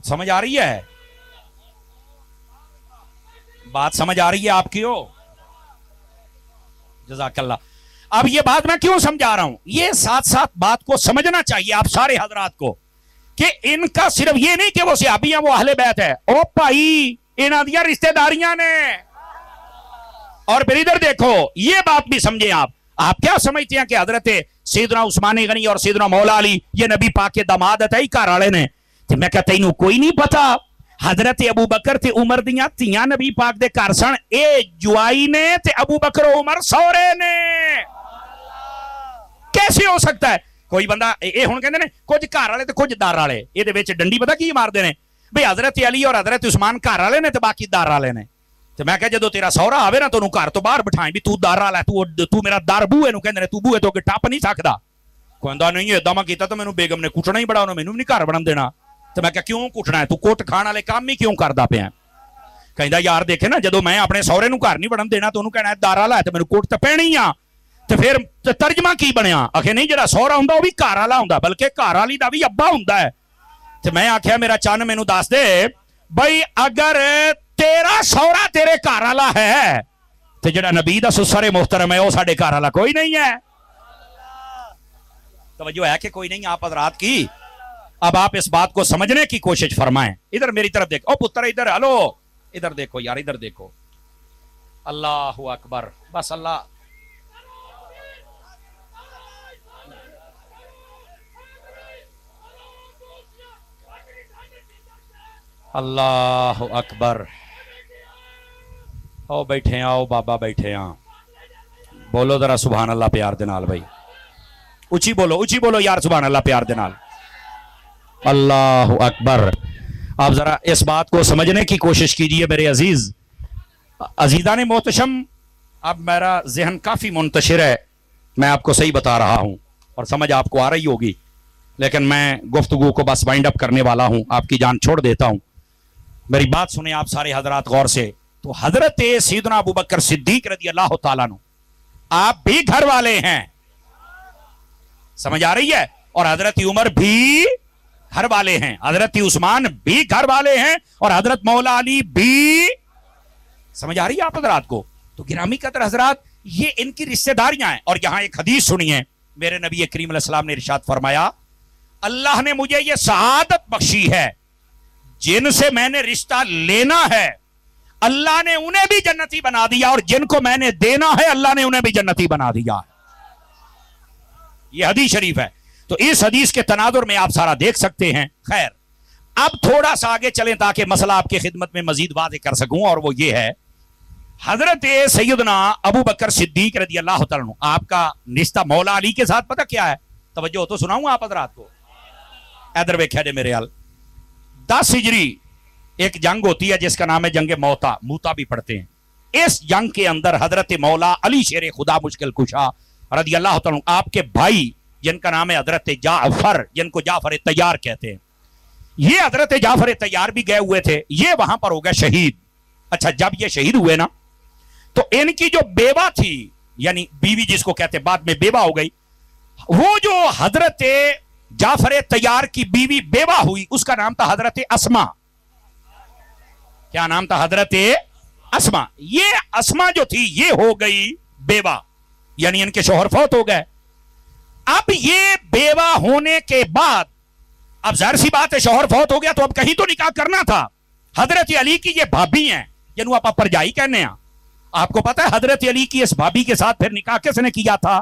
سمجھ آ رہی ہے بات, سمجھ آ رہی ہے آپ کی ہو, جزاک اللہ. اب یہ بات میں کیوں سمجھا رہا ہوں, یہ ساتھ ساتھ بات کو سمجھنا چاہیے آپ سارے حضرات کو, کہ ان کا صرف یہ نہیں کہ وہ صحابی ہیں, وہ اہل بیت ہے. او بھائی, انہاں دیاں رشتہ داریاں نے. اور پھر ادھر دیکھو, یہ بات بھی سمجھیں آپ. آپ کیا سمجھتے ہیں کہ حضرت سیدنا عثمان غنی اور سیدنا مولا علی یہ نبی پاک کے داماد ہے, گھر والے نے؟ تو میں کہتا ہوں کوئی نہیں پتا. حضرت ابو بکر تے عمر دیاں تیاں نبی پاک دے گھر سن, اے جوائی نے تے ابو بکر و عمر سورے نے. کیسے ہو سکتا ہے؟ کوئی بندہ یہ ہن کہندے نے کچھ گھر والے تے کچھ دار والے, یہ دے وچ ڈنڈی پتہ کی مار دے نے بھئی, حضرت علی اور حضرت عثمان گھر والے نے تے باقی دار والے نے. تے میں کہ جدوں تیرا سورا آوے نا, تینوں گھر تو باہر بٹھائیں بھی تو دار والا ہے, تو میرا دار بوئے نو کہندے نے, تو بوئے تو کہ ٹپ نہیں سکدا. کہندا نہیں اداں میں کیتا تو مینوں بیگم نے کٹنا ہی بڑا, انہوں مینوں نہیں گھر بڑھن دینا. تے میں کہ کیوں کٹنا ہے, تو کوٹ کھان والے کام ہی کیوں کردا پیا؟ کہندا یار دیکھے نا, جدوں میں اپنے سورے نو گھر نہیں بڑھن دینا تو انہوں کہنا ہے دار والا ہے, تے مینوں کوٹ تے پینی آ. تے پھر ترجمہ کی بنیا, آخے نہیں جڑا سورا ہوندا او بھی گھر والا ہوندا, بلکہ گھر والی دا بھی ابا ہوندا ہے. تے میں آکھیا میرا چن مینوں دس دے بھئی, اگر تیرا سورا تیرے گھر والا ہے تے جڑا نبی دا سسر محترم ہے او ساڈے گھر والا کوئی نہیں ہے. توجہ ہے کہ کوئی نہیں آپ حضرات کی؟ اب آپ اس بات کو سمجھنے کی کوشش فرمائیں. ادھر میری طرف دیکھو, او پتر ادھر, ہلو ادھر دیکھو یار, ادھر دیکھو. اللہ اکبر, بس اللہ. اللہ اکبر. او بیٹھے ہیں, آؤ بابا بیٹھے ہیں, بولو ذرا سبحان اللہ پیار دے نال بھائی, اچھی بولو یار سبحان اللہ پیار دے نال. اللہ اکبر. آپ ذرا اس بات کو سمجھنے کی کوشش کیجئے میرے عزیزان محتشم. اب میرا ذہن کافی منتشر ہے, میں آپ کو صحیح بتا رہا ہوں اور سمجھ آپ کو آ رہی ہوگی, لیکن میں گفتگو کو بس وائنڈ اپ کرنے والا ہوں, آپ کی جان چھوڑ دیتا ہوں. میری بات سنیں آپ سارے حضرات غور سے. تو حضرت سیدنا ابو بکر صدیق رضی اللہ تعالیٰ عنہ آپ بھی گھر والے ہیں, سمجھ آ رہی ہے, اور حضرت عمر بھی گھر والے ہیں, حضرت عثمان بھی گھر والے ہیں, اور حضرت مولا علی بھی. سمجھ آ رہی ہے آپ حضرات کو؟ تو گرامی قدر حضرات, یہ ان کی رشتہ داریاں ہیں. اور یہاں ایک حدیث سنیے, میرے نبی کریم علیہ السلام نے ارشاد فرمایا اللہ نے مجھے یہ سعادت بخشی ہے جن سے میں نے رشتہ لینا ہے اللہ نے انہیں بھی جنتی بنا دیا اور جن کو میں نے دینا ہے اللہ نے انہیں بھی جنتی بنا دیا. یہ حدیث شریف ہے. تو اس حدیث کے تناظر میں آپ سارا دیکھ سکتے ہیں. خیر اب تھوڑا سا آگے چلیں تاکہ مسئلہ آپ کی خدمت میں مزید واضح کر سکوں, اور وہ یہ ہے حضرت سیدنا ابو بکر صدیق رضی اللہ تعالیٰ عنہ, آپ کا رشتہ مولا علی کے ساتھ پتہ کیا ہے؟ توجہ ہو تو سناؤں آپ حضرات کو. ادھر ویکھیا جے میرے حال 10 ہجری ایک جنگ ہوتی ہے جس کا نام ہے جنگ موتا, موتا بھی پڑھتے ہیں. اس جنگ کے اندر حضرت مولا علی شیر خدا مشکل کشا رضی اللہ تعالیٰ عنہ, آپ کے بھائی جن کا نام ہے حضرت جعفر, جن کو جعفر طیار کہتے ہیں, یہ حضرت جعفر طیار بھی گئے ہوئے تھے. یہ وہاں پر ہو گئے شہید. اچھا جب یہ شہید ہوئے نا تو ان کی جو بیوہ تھی, یعنی بیوی جس کو کہتے بعد میں بیوہ ہو گئی, وہ جو حضرت جعفر طیار کی بیوی بیوہ ہوئی اس کا نام تھا حضرت اسما. کیا نام تھا؟ حضرت اسما. یہ اسما جو تھی یہ ہو گئی بیوہ, یعنی ان کے شوہر فوت ہو گئے. اب یہ بیوہ ہونے کے بعد اب ظاہر سی بات ہے شوہر فوت ہو گیا تو اب کہیں تو نکاح کرنا تھا. حضرت علی کی یہ بھابی ہیں جنہوں آپ پرجائی کہنے ہیں. آپ کو پتا ہے حضرت علی کی اس بھابی کے ساتھ پھر نکاح کس نے کیا تھا؟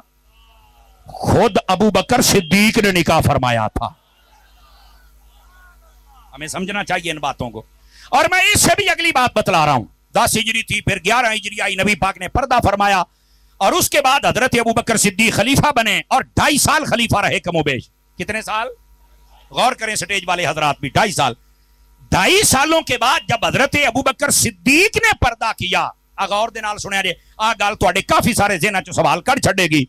خود ابو بکر صدیق نے نکاح فرمایا تھا. ہمیں سمجھنا چاہیے ان باتوں کو. اور میں اس سے بھی اگلی بات بتلا رہا ہوں. 10 ہجری تھی, پھر 11 ہجری آئی, نبی پاک نے پردہ فرمایا اور اس کے بعد حضرت ابو بکر صدیق خلیفہ بنے اور 2.5 سال خلیفہ رہے کم و بیش. کتنے سال؟ غور کریں سٹیج والے حضرات بھی, 2.5 سال. 2.5 سالوں کے بعد جب حضرت ابو بکر صدیق نے پردہ کیا, غور دے نال سنیا جے آ گل تواڈے کافی سارے ذہناں چ سوال کر چھڈے گی.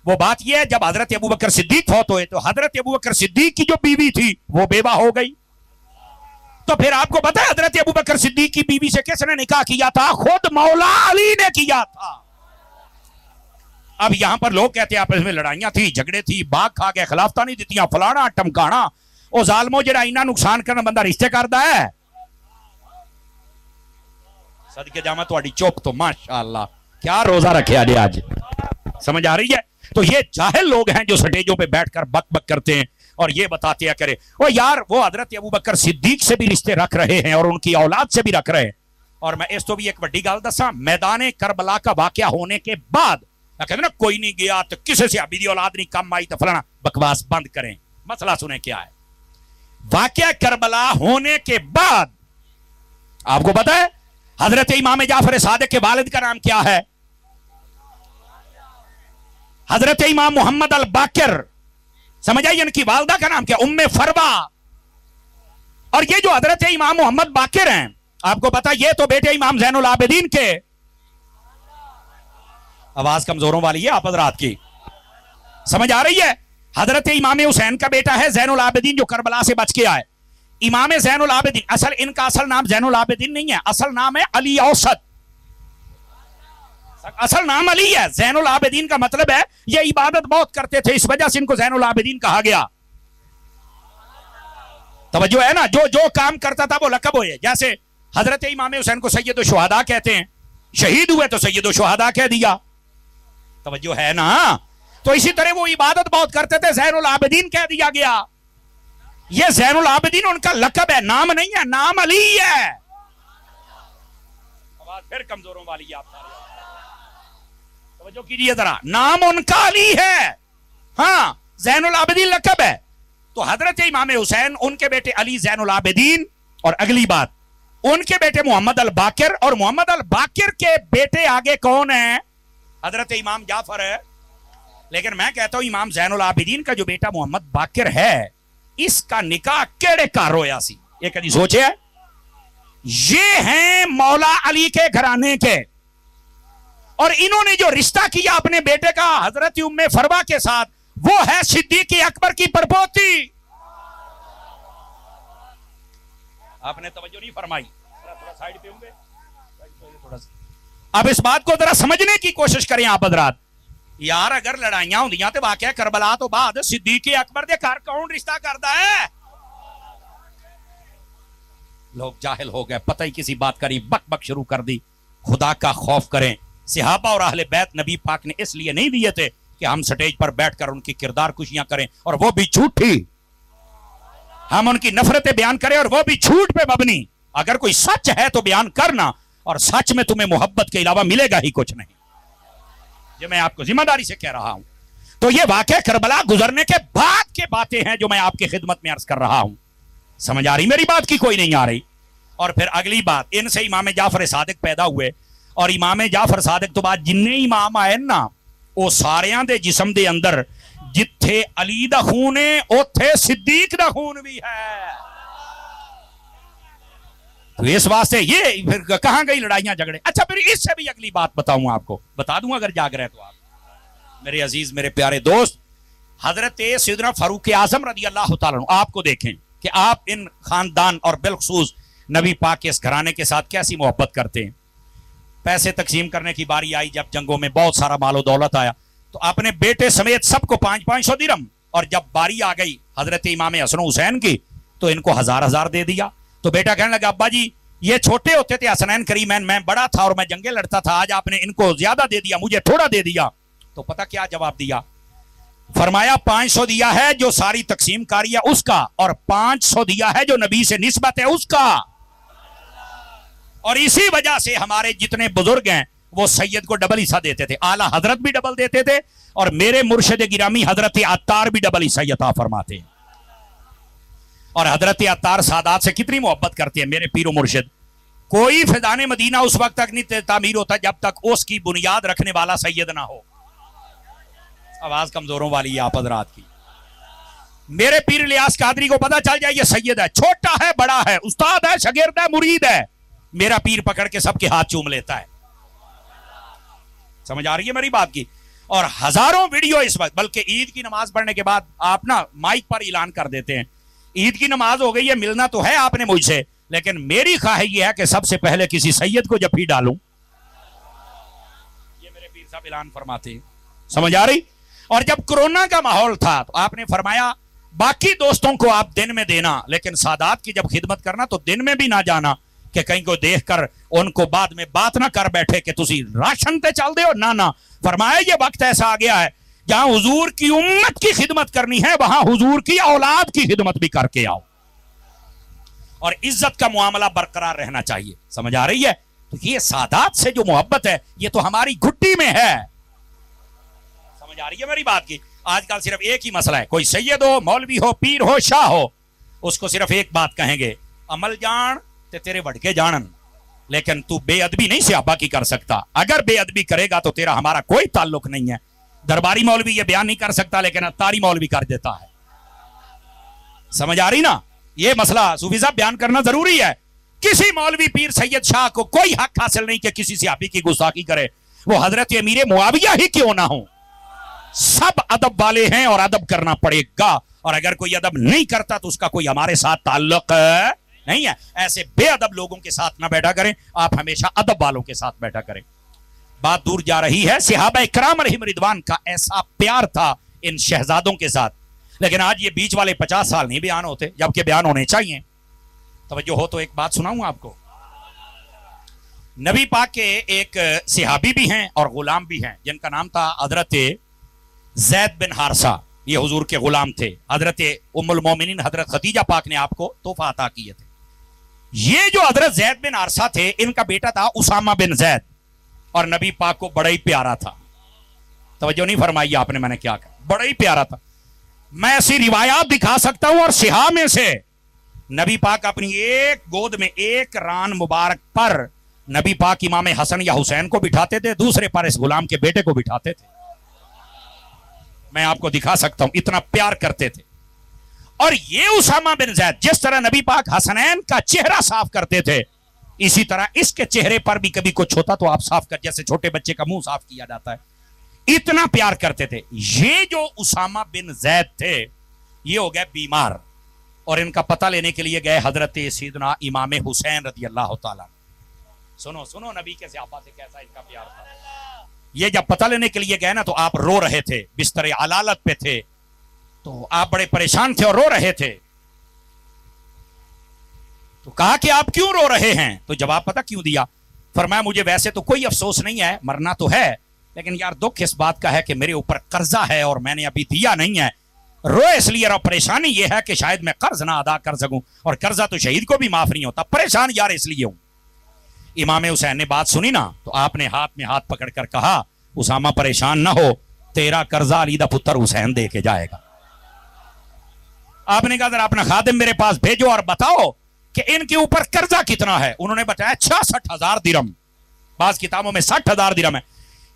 وہ بات یہ ہے جب حضرت ابو بکر صدیق فوت ہوئے تو حضرت ابو بکر صدیق کی جو بیوی تھی وہ بیوہ ہو گئی. تو پھر آپ کو پتا ہے حضرت ابو بکر صدیق کی بیوی سے کس نے نکاح کیا تھا؟ خود مولا علی نے کیا تھا. اب یہاں پر لوگ کہتے ہیں آپس میں لڑائیاں تھی, جھگڑے تھی, باغ کھا گئے, خلافتہ نہیں دیتیاں, فلانا ٹمکانا. او ظالمو جڑا اینا نقصان کرنا بندہ رشتے کردا ہے. صدقے جاواں تہاڈی چپ تو ماشاءاللہ کیا روزہ رکھیا جی آج. سمجھ آ رہی ہے؟ تو یہ جاہل لوگ ہیں جو سٹیجوں پہ بیٹھ کر بک بک کرتے ہیں اور یہ بتاتے ہیں کرے او یار وہ حضرت ابو بکر صدیق سے بھی رشتے رکھ رہے ہیں اور ان کی اولاد سے بھی رکھ رہے ہیں. اور میں اس تو بھی ایک بڑی گل دساں, میدان کربلا کا واقعہ ہونے کے بعد کہتے نا کوئی نہیں گیا تو کسی سے ابھی دی اولاد نہیں کم آئی تو فلانا, بکواس بند کریں. مسئلہ سنیں کیا ہے. واقعہ کربلا ہونے کے بعد آپ کو پتا ہے حضرت امام جعفر صادق کے والد کا نام کیا ہے؟ حضرت امام محمد الباقر. سمجھ آئی؟ ان کی والدہ کا نام کیا؟ ام فروا. اور یہ جو حضرت امام محمد باقر ہیں آپ کو پتا یہ تو بیٹے امام زین العابدین کے. آواز کمزوروں والی ہے آپ حضرات کی, سمجھ آ رہی ہے؟ حضرت امام حسین کا بیٹا ہے زین العابدین جو کربلا سے بچ کے آئے. امام زین العابدین ان کا اصل نام زین العابدین نہیں ہے, اصل نام ہے علی اوسط. اصل نام علی ہے. زین العابدین کا مطلب ہے یہ عبادت بہت کرتے تھے اس وجہ سے ان کو زین العابدین کہا گیا. توجہ ہے نا؟ جو کام کرتا تھا وہ لقب ہوئے. جیسے حضرت امام حسین کو سید الشہداء کہتے ہیں, شہید ہوئے تو سید الشہداء کہہ دیا. توجہ ہے نا؟ تو اسی طرح وہ عبادت بہت کرتے تھے, زین العابدین کہہ دیا گیا. یہ زین العابدین ان کا لقب ہے, نام نہیں ہے, نام علی ہے. آواز پھر کمزوروں والی ہے آپ سارے, توجہ کیجیے ذرا, نام ان کا علی ہے. ہاں زین العابدین لقب ہے. تو حضرت امام حسین ان کے بیٹے علی زین العابدین, اور اگلی بات ان کے بیٹے محمد الباقر, اور محمد الباقر کے بیٹے آگے کون ہیں؟ حضرت امام جعفر ہے. لیکن میں کہتا ہوں امام زین العابدین کا جو بیٹا محمد باقر ہے اس کا نکاح کیڑے کار ہویا سی؟ یہ کبھی سوچے؟ یہ ہیں مولا علی کے گھرانے کے, اور انہوں نے جو رشتہ کیا اپنے بیٹے کا حضرت ام فروا کے ساتھ وہ ہے صدیق اکبر کی پرپوتی. آپ نے توجہ نہیں فرمائی. تھوڑا سائیڈ پہ ہوں گے. اب اس بات کو ذرا سمجھنے کی کوشش کریں آپ حضرات. یار اگر لڑائیاں ہوندیاں تے واقعہ کربلا تو بعد صدیق اکبر دے گھر کون رشتہ کردا ہے؟ لوگ جاہل ہو گئے, پتہ ہی کسی بات کری, بک بک شروع کر دی. خدا کا خوف کریں. صحابہ اور اہل بیت نبی پاک نے اس لیے نہیں دیے تھے کہ ہم سٹیج پر بیٹھ کر ان کی کردار کشیاں کریں اور وہ بھی جھوٹی، ہم ان کی نفرتیں بیان کریں اور وہ بھی جھوٹ پہ مبنی. اگر کوئی سچ ہے تو بیان کرنا، اور سچ میں تمہیں محبت کے علاوہ ملے گا ہی کچھ نہیں. یہ میں آپ کو ذمہ داری سے کہہ رہا ہوں. تو یہ واقعہ کربلا گزرنے کے بعد کے باتیں ہیں جو میں آپ کی خدمت میں عرض کر رہا ہوں. سمجھ آ رہی میری بات کی کوئی نہیں آ رہی؟ اور پھر اگلی بات، ان سے امام جعفر صادق پیدا ہوئے، اور امام جعفر صادق تو بعد جننے امام آئے نا وہ ساریاں دے جسم دے اندر جتھے علی دا خون ہے اوتھے صدیق دا خون بھی ہے. تو اس واسطے یہ پھر کہاں گئی لڑائیاں جھگڑے. اچھا پھر اس سے بھی اگلی بات بتاؤں آپ کو، بتا دوں اگر جاگ رہے تو آپ میرے عزیز میرے پیارے دوست. حضرت سیدنا فاروق اعظم رضی اللہ تعالیٰ عنہ آپ کو دیکھیں کہ آپ ان خاندان اور بالخصوص نبی پاک کے اس گھرانے کے ساتھ کیسی محبت کرتے ہیں. پیسے تقسیم کرنے کی باری آئی، جب جنگوں میں بہت سارا مال و دولت آیا تو اپنے بیٹے سمیت سب کو 500 درہم، اور جب باری آ گئی حضرت امام حسن حسین کی تو ان کو 1000 دے دیا. تو بیٹا کہنے لگا ابا جی یہ چھوٹے ہوتے تھے حسنین کریمین، میں بڑا تھا اور میں جنگیں لڑتا تھا، آج آپ نے ان کو زیادہ دے دیا مجھے تھوڑا دے دیا. تو پتہ کیا جواب دیا؟ فرمایا 500 دیا ہے جو ساری تقسیم کاری ہے اس کا، اور 500 دیا ہے جو نبی سے نسبت ہے اس کا. اور اسی وجہ سے ہمارے جتنے بزرگ ہیں وہ سید کو ڈبل حصہ دیتے تھے، اعلیٰ حضرت بھی ڈبل دیتے تھے، اور میرے مرشد گرامی حضرت عطار بھی ڈبل حصہ عطا فرماتے ہیں. اور حضرت عطار سادات سے کتنی محبت کرتے ہیں میرے پیر و مرشد. کوئی فیضان مدینہ اس وقت تک نہیں تعمیر ہوتا جب تک اس کی بنیاد رکھنے والا سید نہ ہو. آواز کمزوروں والی ہے آپ حضرات کی. میرے پیر الیاس قادری کو پتا چل جائے یہ سید ہے، چھوٹا ہے بڑا ہے، استاد ہے شاگرد ہے مرید ہے، میرا پیر پکڑ کے سب کے ہاتھ چوم لیتا ہے. سمجھ آ رہی ہے میری بات کی؟ اور ہزاروں ویڈیو اس وقت، بلکہ عید کی نماز پڑھنے کے بعد آپ نا مائک پر اعلان کر دیتے ہیں عید کی نماز ہو گئی ہے، ملنا تو ہے آپ نے مجھ سے، لیکن میری خواہش یہ ہے کہ سب سے پہلے کسی سید کو جب بھی ڈالوں. یہ میرے پیر صاحب اعلان فرماتے ہیں. سمجھ آ رہی؟ اور جب کرونا کا ماحول تھا تو آپ نے فرمایا باقی دوستوں کو آپ دن میں دینا، لیکن سادات کی جب خدمت کرنا تو دن میں بھی نہ جانا کہ کہیں کو دیکھ کر ان کو بعد میں بات نہ کر بیٹھے کہ تسی راشن تے چل دے ہو. نہ فرمایا یہ وقت ایسا آ گیا ہے جہاں حضور کی امت کی خدمت کرنی ہے وہاں حضور کی اولاد کی خدمت بھی کر کے آؤ، اور عزت کا معاملہ برقرار رہنا چاہیے. سمجھ آ رہی ہے؟ تو یہ سادات سے جو محبت ہے یہ تو ہماری گھٹی میں ہے. سمجھ آ رہی ہے میری بات کی؟ آج کل صرف ایک ہی مسئلہ ہے، کوئی سید ہو مولوی ہو پیر ہو شاہ ہو اس کو صرف ایک بات کہیں گے، عمل جان تے تیرے وڈکے جانن، لیکن تو بے ادبی نہیں صحابہ کی کر سکتا. اگر بے ادبی کرے گا تو تیرا ہمارا کوئی تعلق نہیں ہے. درباری مولوی یہ بیان نہیں کر سکتا لیکن اتاری مولوی کر دیتا ہے. سمجھ آ رہی نا؟ یہ مسئلہ صوفی صاحب بیان کرنا ضروری ہے. کسی مولوی پیر سید شاہ کو کوئی حق حاصل نہیں کہ کسی صحابی کی گستاخی کرے، وہ حضرت امیر معاویہ ہی کیوں نہ ہو. سب ادب والے ہیں اور ادب کرنا پڑے گا، اور اگر کوئی ادب نہیں کرتا تو اس کا کوئی ہمارے ساتھ تعلق نہیں ہے. ایسے بے ادب لوگوں کے ساتھ نہ بیٹھا کریں، آپ ہمیشہ ادب والوں کے ساتھ بیٹھا کریں. بات دور جا رہی ہے. صحابہ کرام علیہم رضوان کا ایسا پیار تھا ان شہزادوں کے ساتھ، لیکن آج یہ بیچ والے 50 سال نہیں بیان ہوتے جبکہ بیان ہونے چاہیے. توجہ ہو تو ایک بات سناؤں آپ کو. نبی پاک کے ایک صحابی بھی ہیں اور غلام بھی ہیں جن کا نام تھا حضرت زید بن حارثہ. یہ حضور کے غلام تھے. حضرت ام المومنین حضرت خدیجہ پاک نے آپ کو تحفہ عطا کیے تھے. یہ جو حضرت زید بن حارثہ تھے ان کا بیٹا تھا اسامہ بن زید، اور نبی پاک کو بڑا ہی پیارا تھا. توجہ نہیں فرمائی آپ نے میں نے کیا کہا؟ بڑا ہی پیارا تھا. میں ایسی روایات دکھا سکتا ہوں، اور سہا میں سے نبی پاک اپنی ایک گود میں ایک ران مبارک پر نبی پاک امام حسن یا حسین کو بٹھاتے تھے، دوسرے پر اس غلام کے بیٹے کو بٹھاتے تھے. میں آپ کو دکھا سکتا ہوں، اتنا پیار کرتے تھے. اور یہ اسامہ بن زید جس طرح نبی پاک حسنین کا چہرہ صاف کرتے تھے، اسی طرح اس کے چہرے پر بھی کبھی کچھ ہوتا تو آپ صاف کر، جیسے چھوٹے بچے کا منہ صاف کیا جاتا ہے، اتنا پیار کرتے تھے. یہ جو اسامہ بن زید تھے یہ ہو گئے بیمار، اور ان کا پتہ لینے کے لیے گئے حضرت سیدنا امام حسین رضی اللہ تعالیٰ. سنو سنو نبی کے صحابہ سے کیسا ان کا پیار تھا. یہ جب پتہ لینے کے لیے گئے نا تو آپ رو رہے تھے، بستر علالت پہ تھے، تو آپ بڑے پریشان تھے اور رو رہے تھے. تو کہا کہ آپ کیوں رو رہے ہیں؟ تو جواب پتہ کیوں دیا؟ فرمایا مجھے ویسے تو کوئی افسوس نہیں ہے، مرنا تو ہے، لیکن یار دکھ اس بات کا ہے کہ میرے اوپر قرضہ ہے اور میں نے ابھی دیا نہیں ہے. روئے اس لیے اور پریشانی یہ ہے کہ شاید میں قرض نہ ادا کر سکوں, اور قرضہ تو شہید کو بھی معاف نہیں ہوتا. پریشان یار اس لیے ہوں. امام حسین نے بات سنی نا تو آپ نے ہاتھ میں ہاتھ پکڑ کر کہا, اسامہ پریشان نہ ہو, تیرا قرضہ علی دا پتر حسین دے کے جائے گا. آپ نے کہا ذرا اپنا خادم میرے پاس بھیجو اور بتاؤ کہ ان کے اوپر قرضہ کتنا ہے. انہوں نے بتایا 66,000 درم. بعض کتابوں میں 60,000 درم ہے.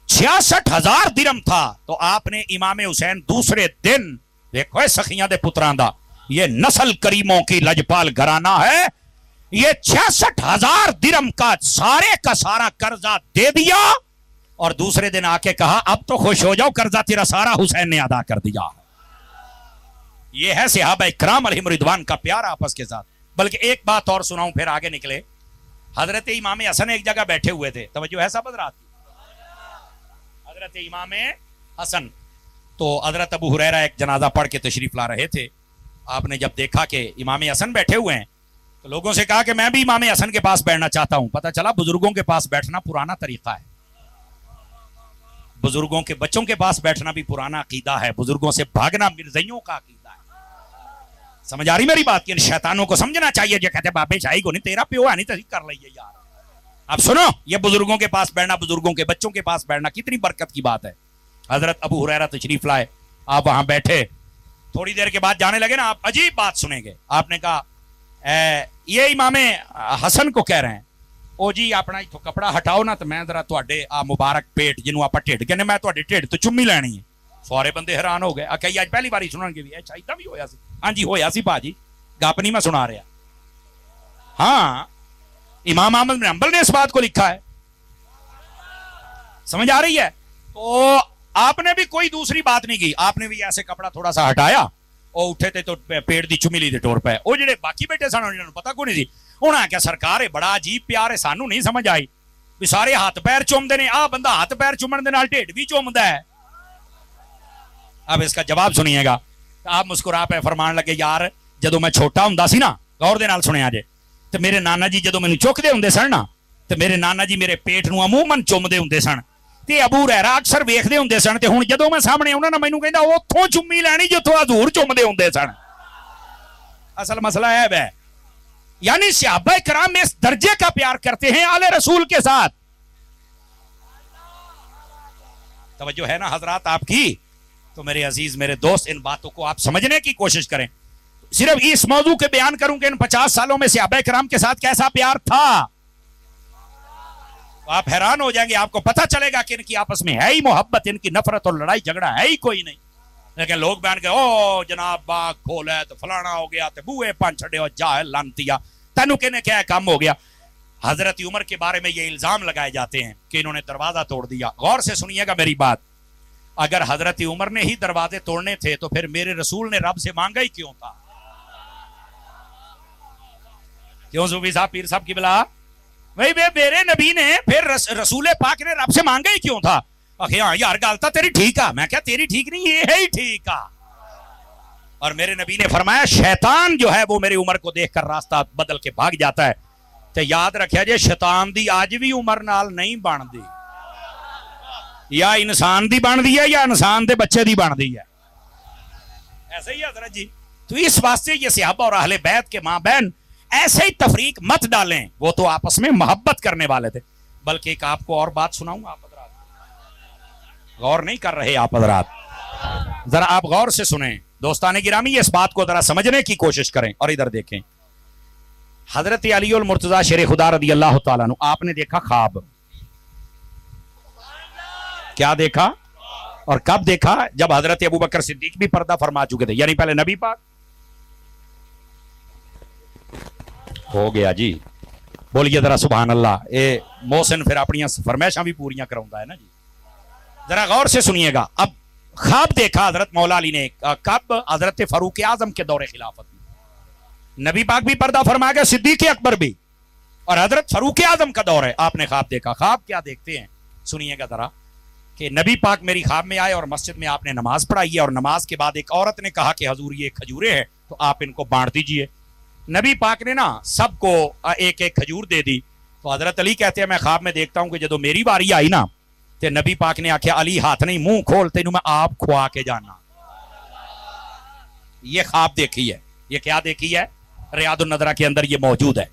66,000 درم تھا. تو آپ نے امام حسین دوسرے دن, دیکھو سخیاں دے پتران دا, یہ نسل کریموں کی لجپال گھرانہ ہے, یہ 66,000 درم کا سارا قرضہ دے دیا, اور دوسرے دن آ کے کہا اب تو خوش ہو جاؤ, قرضہ تیرا سارا حسین نے ادا کر دیا. یہ ہے صحابہ اکرام علیہم رضوان کا پیار آپس کے ساتھ. بلکہ ایک بات اور سناؤں پھر آگے نکلے. حضرت امام حسن ایک جگہ بیٹھے ہوئے تھے, توجہ ہے سب حضرات. حضرت امام حسن تو حضرت ابو ہریرہ ایک جنازہ پڑھ کے تشریف لا رہے تھے. آپ نے جب دیکھا کہ امام حسن بیٹھے ہوئے ہیں تو لوگوں سے کہا کہ میں بھی امام حسن کے پاس بیٹھنا چاہتا ہوں. پتہ چلا بزرگوں کے پاس بیٹھنا پرانا طریقہ ہے, بزرگوں کے بچوں کے پاس بیٹھنا بھی پرانا عقیدہ ہے, بزرگوں سے بھاگنا مرزائیوں کا عقیدہ ہے. سمجھ آ رہی میری بات؟ کہ شیطانوں کو سمجھنا چاہیے جو کہتے ہیں بابے شاہی کو نہیں, تیرا پیو ہے نہیں, تصدیق کر لئیے یار. اب سنو, یہ بزرگوں کے پاس بیٹھنا, بزرگوں کے بچوں کے پاس بیٹھنا کتنی برکت کی بات ہے. حضرت ابو ہریرہ تشریف لائے, آپ وہاں بیٹھے, تھوڑی دیر کے بعد جانے لگے نا, آپ عجیب بات سنیں گے. آپ نے کہا یہ امام حسن کو کہہ رہے ہیں, او جی اپنا کپڑا ہٹاؤ نا تو میں ذرا تواڈے مبارک پیٹ جنوں آپ ٹھڈ کہنے, میں تواڈے ٹھڈ تو چمی لینی ہے. سارے بندے حیران ہو گئے. کئی اج پہلی باری سنن گے بھی, اچھا اتنا بھی ہویا سی. ہاں جی ہویا سی باجی, گپ نہیں میں سنا رہا. ہاں امام احمد بن حنبل نے اس بات کو لکھا ہے. سمجھ آ رہی ہے؟ تو آپ نے بھی کوئی دوسری بات نہیں کی, آپ نے بھی ایسے کپڑا تھوڑا سا ہٹایا اور اٹھے تھے تو پیڑ دی چمی لی تے ٹور پے. وہ جڑے باقی بیٹھے سن انہوں نے پتا کو نہیں سی. انہوں نے کیا سرکار ہے بڑا عجیب پیار ہے, سانو نہیں سمجھ آئی بھی سارے ہاتھ پیر چومدے نے, آ بندہ ہاتھ پیر چومن دے نال ڈھڈ بھی چومدا ہے. اب اس کا جواب سنیے گا. آپ مسکرا پہ فرمان لگے, یار جدو میں چھوٹا ہوندا سی نا, غور دے نال سنیا جے, تے میرے نانا جی جدو مینوں چکدے ہوندے سن نا, تے میرے نانا جی میرے پیٹ نوں عموماً چومدے ہوندے سن, تے ابو ہریرہ اکثر ویکھدے ہوندے سن, تے ہن جدوں میں سامنے آਉਣਾ نا مینوں کہندا اوتھوں چمی لینی جتھوں حضور چومدے ہوندے سن. اصل مسئلہ ہے یعنی صحابہ کرام اس درجے کا پیار کرتے ہیں آل رسول کے ساتھ. توجہ ہے نا حضرات آپ کی؟ تو میرے عزیز میرے دوست, ان باتوں کو آپ سمجھنے کی کوشش کریں. صرف اس موضوع کے بیان کروں کہ ان 50 سالوں میں صحابہ کرام کے ساتھ کیسا پیار تھا, آپ حیران ہو جائیں گے. آپ کو پتہ چلے گا کہ ان کی آپس میں ہے ہی محبت, ان کی نفرت اور لڑائی جھگڑا ہے ہی کوئی نہیں. لیکن لوگ بیان کے او جناب باغ کھولا ہے تو فلانا ہو گیا, تو بوئے پان چھڑے ہو جاہل لانتیا, تینوں کہنے کیا ہے کام ہو گیا. حضرت عمر کے بارے میں یہ الزام لگائے جاتے ہیں کہ انہوں نے دروازہ توڑ دیا. غور سے سنیے گا میری بات, اگر حضرت عمر نے ہی دروازے توڑنے تھے تو پھر میرے رسول نے رب سے مانگا ہی کیوں تھا؟ کیوں صوفی صاحب, پیر صاحب کی بلا بھائی میرے نبی نے پھر رسول پاک نے رب سے مانگا ہی کیوں تھا؟ ہاں یار گالتا تیری ٹھیک ہے. میں کیا تیری ٹھیک نہیں, یہ ہے ہی ٹھیک ہے. اور میرے نبی نے فرمایا شیطان جو ہے وہ میری عمر کو دیکھ کر راستہ بدل کے بھاگ جاتا ہے. تو یاد رکھیا جے شیطان دی آج بھی عمر نال نہیں بن دی, یا انسان دی بن دی ہے یا انسان دے بچے دی بن دی ہے. ایسے ہی حضرت جی. تو اس واسطے یہ صحابہ اور اہل بیت کے ماں بہن ایسے ہی تفریق مت ڈالیں, وہ تو آپس میں محبت کرنے والے تھے. بلکہ ایک آپ کو اور بات سناؤں, آپ حضرات غور نہیں کر رہے. آپ حضرات ذرا آپ غور سے سنیں. دوستان گرامی اس بات کو ذرا سمجھنے کی کوشش کریں اور ادھر دیکھیں. حضرت علی المرتضیٰ شیر خدا رضی اللہ تعالیٰ عنہ, آپ نے دیکھا خواب. کیا دیکھا اور کب دیکھا؟ جب حضرت ابوبکر صدیق بھی پردہ فرما چکے تھے, یعنی پہلے نبی پاک. ہو گیا جی, بولیے ذرا سبحان اللہ. اے محسن پھر اپنی فرمائشاں بھی پوریاں کراؤندا ہے نا جی. ذرا غور سے سنیے گا. اب خواب دیکھا حضرت مولا علی نے کب؟ حضرت فاروق اعظم کے دور خلافت میں. نبی پاک بھی پردہ فرما گئے, صدیق اکبر بھی, اور حضرت فاروق اعظم کا دور ہے. آپ نے خواب دیکھا. خواب کیا دیکھتے ہیں سنیے گا ذرا. کہ نبی پاک میری خواب میں آئے اور مسجد میں آپ نے نماز پڑھائی ہے, اور نماز کے بعد ایک عورت نے کہا کہ حضور یہ کھجورے ہیں تو آپ ان کو بانٹ دیجئے. نبی پاک نے نا سب کو ایک ایک کھجور دے دی. تو حضرت علی کہتے ہیں میں خواب میں دیکھتا ہوں کہ جدو میری باری آئی نا تے نبی پاک نے آکھیا علی ہاتھ نہیں منہ کھول تینوں میں آپ کھوا کے جانا. یہ خواب دیکھی ہے. یہ کیا دیکھی ہے؟ ریاض النظرہ کے اندر یہ موجود ہے.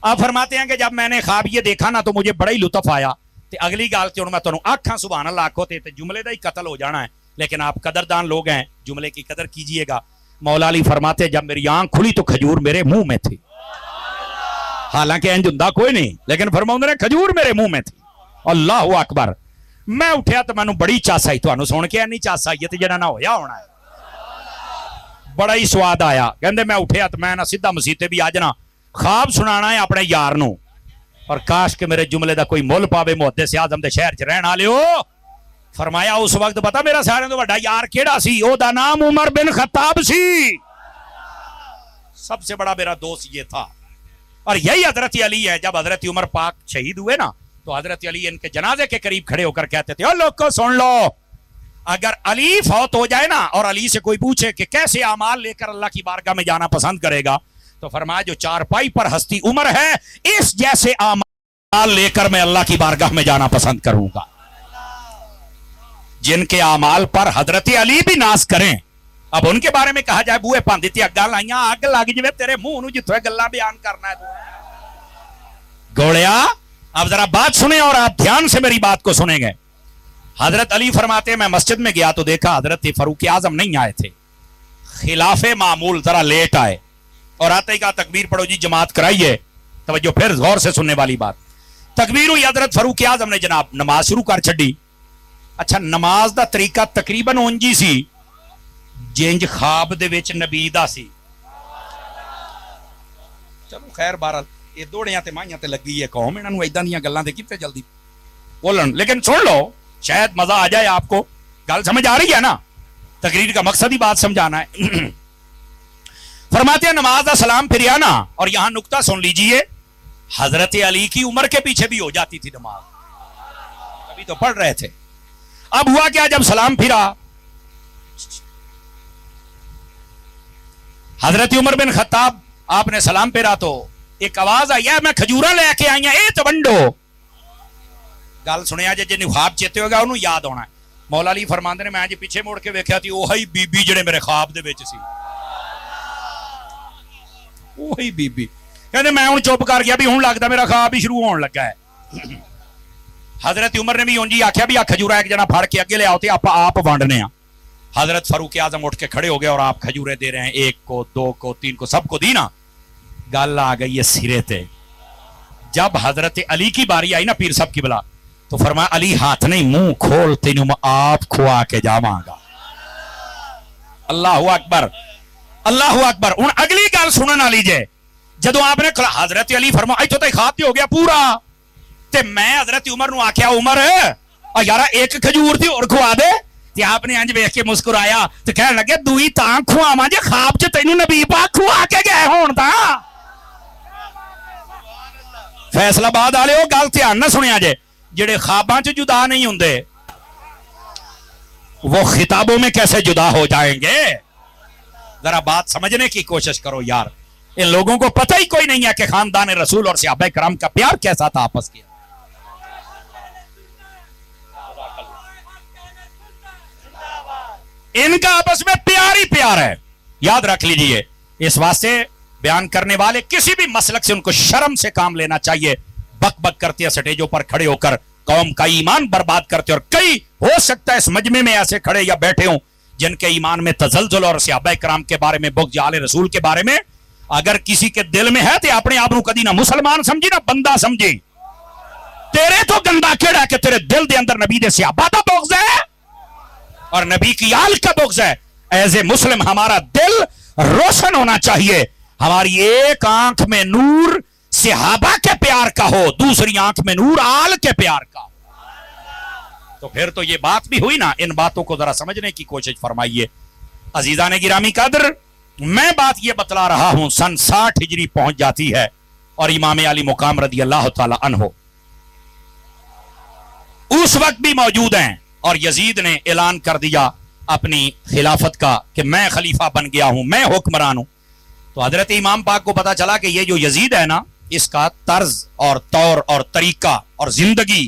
آپ فرماتے ہیں کہ جب میں نے خواب یہ دیکھا نا تو مجھے بڑا ہی لطف آیا. تے اگلی گال تے میں تانوں آکھاں سبحان اللہ آکھو تے جملے دا ہی قتل ہو جانا ہے، لیکن آپ قدردان لوگ ہیں، جملے کی قدر کیجئے گا. مولا علی فرماتے جب میری آنکھ کھلی تو کھجور میرے منہ میں تھی. حالانکہ انج ہوندا کوئی نہیں، لیکن فرماؤندے نے کھجور میرے منہ میں تھی. اللہ اکبر. میں اٹھیا تو مینوں بڑی چاس آئی، تانوں سن کے نہیں چاس آئی تے جڑا نہ ہویا ہونا ہے. بڑا ہی سواد آیا. کہندے میں اٹھیا تو میں نہ سیدھا مسیتے بھی آج نہ خواب سنانا ہے اپنے یار نو، اور کاش کہ میرے جملے دا کوئی مول پاوے محدث اعظم دے شہر چ رہن والےو. فرمایا اس وقت پتہ میرا سارے تو بڑا یار کیڑا سی؟ او دا نام عمر بن خطاب سی. سب سے بڑا میرا دوست یہ تھا. اور یہی حضرت علی ہے. جب حضرت عمر پاک شہید ہوئے نا تو حضرت علی ان کے جنازے کے قریب کھڑے ہو کر کہتے تھے او لوگوں سن لو، اگر علی فوت ہو جائے نا اور علی سے کوئی پوچھے کہ کیسے اعمال لے کر اللہ کی بارگاہ میں جانا پسند کرے گا تو فرمایا جو چارپائی پر ہستی عمر ہے اس جیسے اعمال لے کر میں اللہ کی بارگاہ میں جانا پسند کروں گا. جن کے اعمال پر حضرت علی بھی ناز کریں. اب ان کے بارے میں کہا جائے بوئے پاندی اگاں لائیاں اگ لگ جوے تیرے منہ نو جتھے گلاں بیان کرنا ہے گوڑیا. اب ذرا بات سنیں اور آپ دھیان سے میری بات کو سنیں گے. حضرت علی فرماتے ہیں میں مسجد میں گیا تو دیکھا حضرت فاروق اعظم نہیں آئے تھے، خلاف معمول ذرا لیٹ آئے، اور آتے ہی کہا تکبیر پڑھو جی جماعت کرائیے. توجہ پھر غور سے سننے والی بات. تکبیر ہوئی، حضرت فاروق اعظم نے جناب نماز شروع کر چھڈی. اچھا نماز دا طریقہ تقریباً اونجی سی جنج خواب دے وچ نبی دا سی. چلو خیر بہرحال یہ دوڑیاں تے مائیاں تے لگی ہے قوم، انہاں نوں ایداں دیاں گلاں تے کتے جلدی بولن. لیکن سن لو شاید مزہ آ جائے آپ کو. گل سمجھ آ رہی ہے نا؟ تقریر کا مقصد ہی بات سمجھانا ہے. فرماتے ہیں نماز دا سلام پھریا نا، اور یہاں نکتہ سن لیجئے، حضرت علی کی عمر کے پیچھے بھی ہو جاتی تھی نماز، ابھی تو پڑھ رہے تھے. اب ہوا کیا جب سلام پھرا حضرت عمر بن خطاب آپ نے سلام پھیرا تو ایک آواز آئی ہے میں کھجورا لے کے آئی ہیں اے چونڈو. گل سنیا جی جن خواب چیتے ہوگا انہوں یاد ہونا ہے. مولا علی فرماندے نے میں جی پیچھے موڑ کے ویکھیا تی اوہی بی بی جڑے میرے خواب دے وچ سی. وہی بی بی کہندے میں ہن چپ کر گیا بھی ہن لگدا میرا خواب ہی شروع ہون لگا ہے. حضرت عمر نے بھی اونجی آکھیا بھی آ کھجورا ایک جنا پھڑ کے اگے لے آؤ تے آپ ونڈنے ہاں. حضرت فاروق اعظم اٹھ کے کھڑے ہو گئے اور آپ کھجورے دے رہے ہیں، ایک کو دو کو تین کو سب کو دی نا. گل آ گئی ہے سرے تے. جب حضرت علی کی باری آئی نا پیر صاحب کی بلا تو فرمایا علی ہاتھ نہیں منہ کھول تینوں میں آپ کھوا کے جاواں گا. اللہ اکبر اللہ اکبر. ہن اگلی گل سنن والی جے جدوں آپ نے حضرت علی فرمایا ایتھوں تے خواب تے ہو گیا پورا تے میں حضرت عمر نو آکھیا عمر یارا ایک کھجور دی اور کھوا دے. تے آپ نے انج ویکھ کے مسکرایا تے کہن لگے دوئی تاں کھواواں جے خواب چ تینوں نبی پاک کھوا کے گئے ہون تاں. فیصلہ باد والے وہ گل دھیان نہ سنیا جے جڑے خواباں چ جدا نہیں ہوندے وہ خطابوں میں کیسے جدا ہو جائیں گے؟ ذرا بات سمجھنے کی کوشش کرو یار. ان لوگوں کو پتہ ہی کوئی نہیں ہے کہ خاندان رسول اور صحابہ کرام کا پیار کیسا تھا آپس کیا. ان کا آپس میں پیار ہی پیار ہے، یاد رکھ لیجئے. اس واسطے بیان کرنے والے کسی بھی مسلک سے ان کو شرم سے کام لینا چاہیے. بک بک کرتے ہیں سٹیجوں پر کھڑے ہو کر قوم کا ایمان برباد کرتے، اور کئی ہو سکتا ہے اس مجمع میں ایسے کھڑے یا بیٹھے ہوں جن کے ایمان میں تزلزل اور صحابہ کرام کے بارے میں بغض آل رسول کے بارے میں اگر کسی کے دل میں ہے تو اپنے آپ کو کدی نہ مسلمان سمجھی نہ بندہ سمجھی. تیرے تو گندا کیڑا کہ تیرے دل دے اندر نبی دے صحابہ دا بغض ہے اور نبی کی آل کا بغض ہے. ایز اے مسلم ہمارا دل روشن ہونا چاہیے. ہماری ایک آنکھ میں نور صحابہ کے پیار کا ہو، دوسری آنکھ میں نور آل کے پیار کا ہو. تو پھر تو یہ بات بھی ہوئی نا. ان باتوں کو ذرا سمجھنے کی کوشش فرمائیے. عزیزان گرامی قدر، میں بات یہ بتلا رہا ہوں سن 60 ہجری پہنچ جاتی ہے اور امام علی مقام رضی اللہ تعالی عنہ اس وقت بھی موجود ہیں، اور یزید نے اعلان کر دیا اپنی خلافت کا کہ میں خلیفہ بن گیا ہوں، میں حکمران ہوں. تو حضرت امام پاک کو پتا چلا کہ یہ جو یزید ہے نا اس کا طرز اور طور اور طریقہ اور زندگی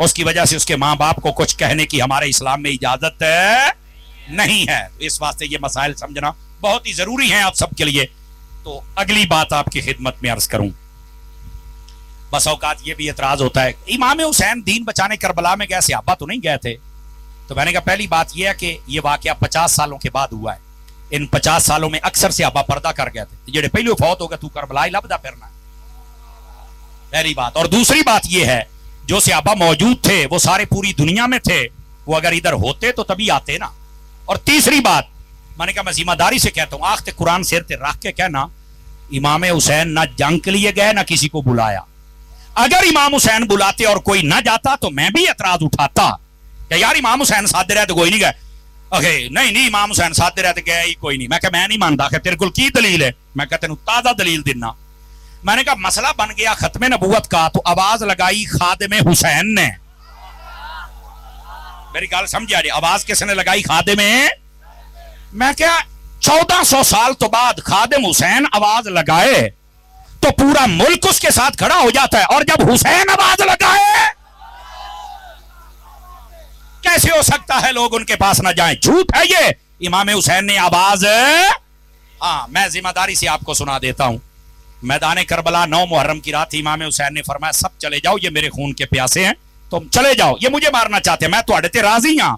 اس کی وجہ سے اس کے ماں باپ کو کچھ کہنے کی ہمارے اسلام میں اجازت نہیں ہے. اس واسطے یہ مسائل سمجھنا بہت ہی ضروری ہیں آپ سب کے لیے. تو اگلی بات آپ کی خدمت میں عرض کروں. بس اوقات یہ بھی اعتراض ہوتا ہے امام حسین دین بچانے کربلا میں گئے, صحابہ تو نہیں گئے تھے. تو میں نے کہا پہلی بات یہ ہے کہ یہ واقعہ 50 سالوں کے بعد ہوا ہے. ان 50 سالوں میں اکثر صحابہ پردہ کر گئے تھے. جڑے پہلے فوت ہو گئے تو کربلا ہی لبدا پھرنا ہے, پہلی بات. اور دوسری بات یہ ہے جو صحابہ موجود تھے وہ سارے پوری دنیا میں تھے, وہ اگر ادھر ہوتے تو تبھی آتے نا. اور تیسری بات میں نے کہا میں ذمہ داری سے کہتا ہوں, آخت قرآن سیر تے رکھ کے کہنا امام حسین نہ جنگ کے لیے گئے نہ کسی کو بلایا. اگر امام حسین بلاتے اور کوئی نہ جاتا تو میں بھی اعتراض اٹھاتا کہ یار امام حسین ساتھ رہے تو کوئی نہیں گئے. نہیں امام حسین ساتھ رہتے گئے ہی کوئی نہیں. میں کہا میں نہیں مانتا کہ تیرے کول کی دلیل ہے. میں کہا تینوں تازہ دلیل دینا. میں نے کہا مسئلہ بن گیا ختم نبوت کا تو آواز لگائی خادم حسین نے. میری گال سمجھا جی, آواز کس نے لگائی؟ خادم. میں کہا 1400 سال تو بعد خادم حسین آواز لگائے تو پورا ملک اس کے ساتھ کھڑا ہو جاتا ہے, اور جب حسین آواز لگائے کیسے ہو سکتا ہے لوگ ان کے پاس نہ جائیں؟ جھوٹ ہے یہ. امام حسین نے آواز, ہاں میں ذمہ داری سے آپ کو سنا دیتا ہوں. میدان کربلا 9 محرم کی رات امام حسین نے فرمایا سب چلے جاؤ, یہ میرے خون کے پیاسے ہیں, تم چلے جاؤ, یہ مجھے مارنا چاہتے ہیں, میں تواڈے تے راضی ہاں.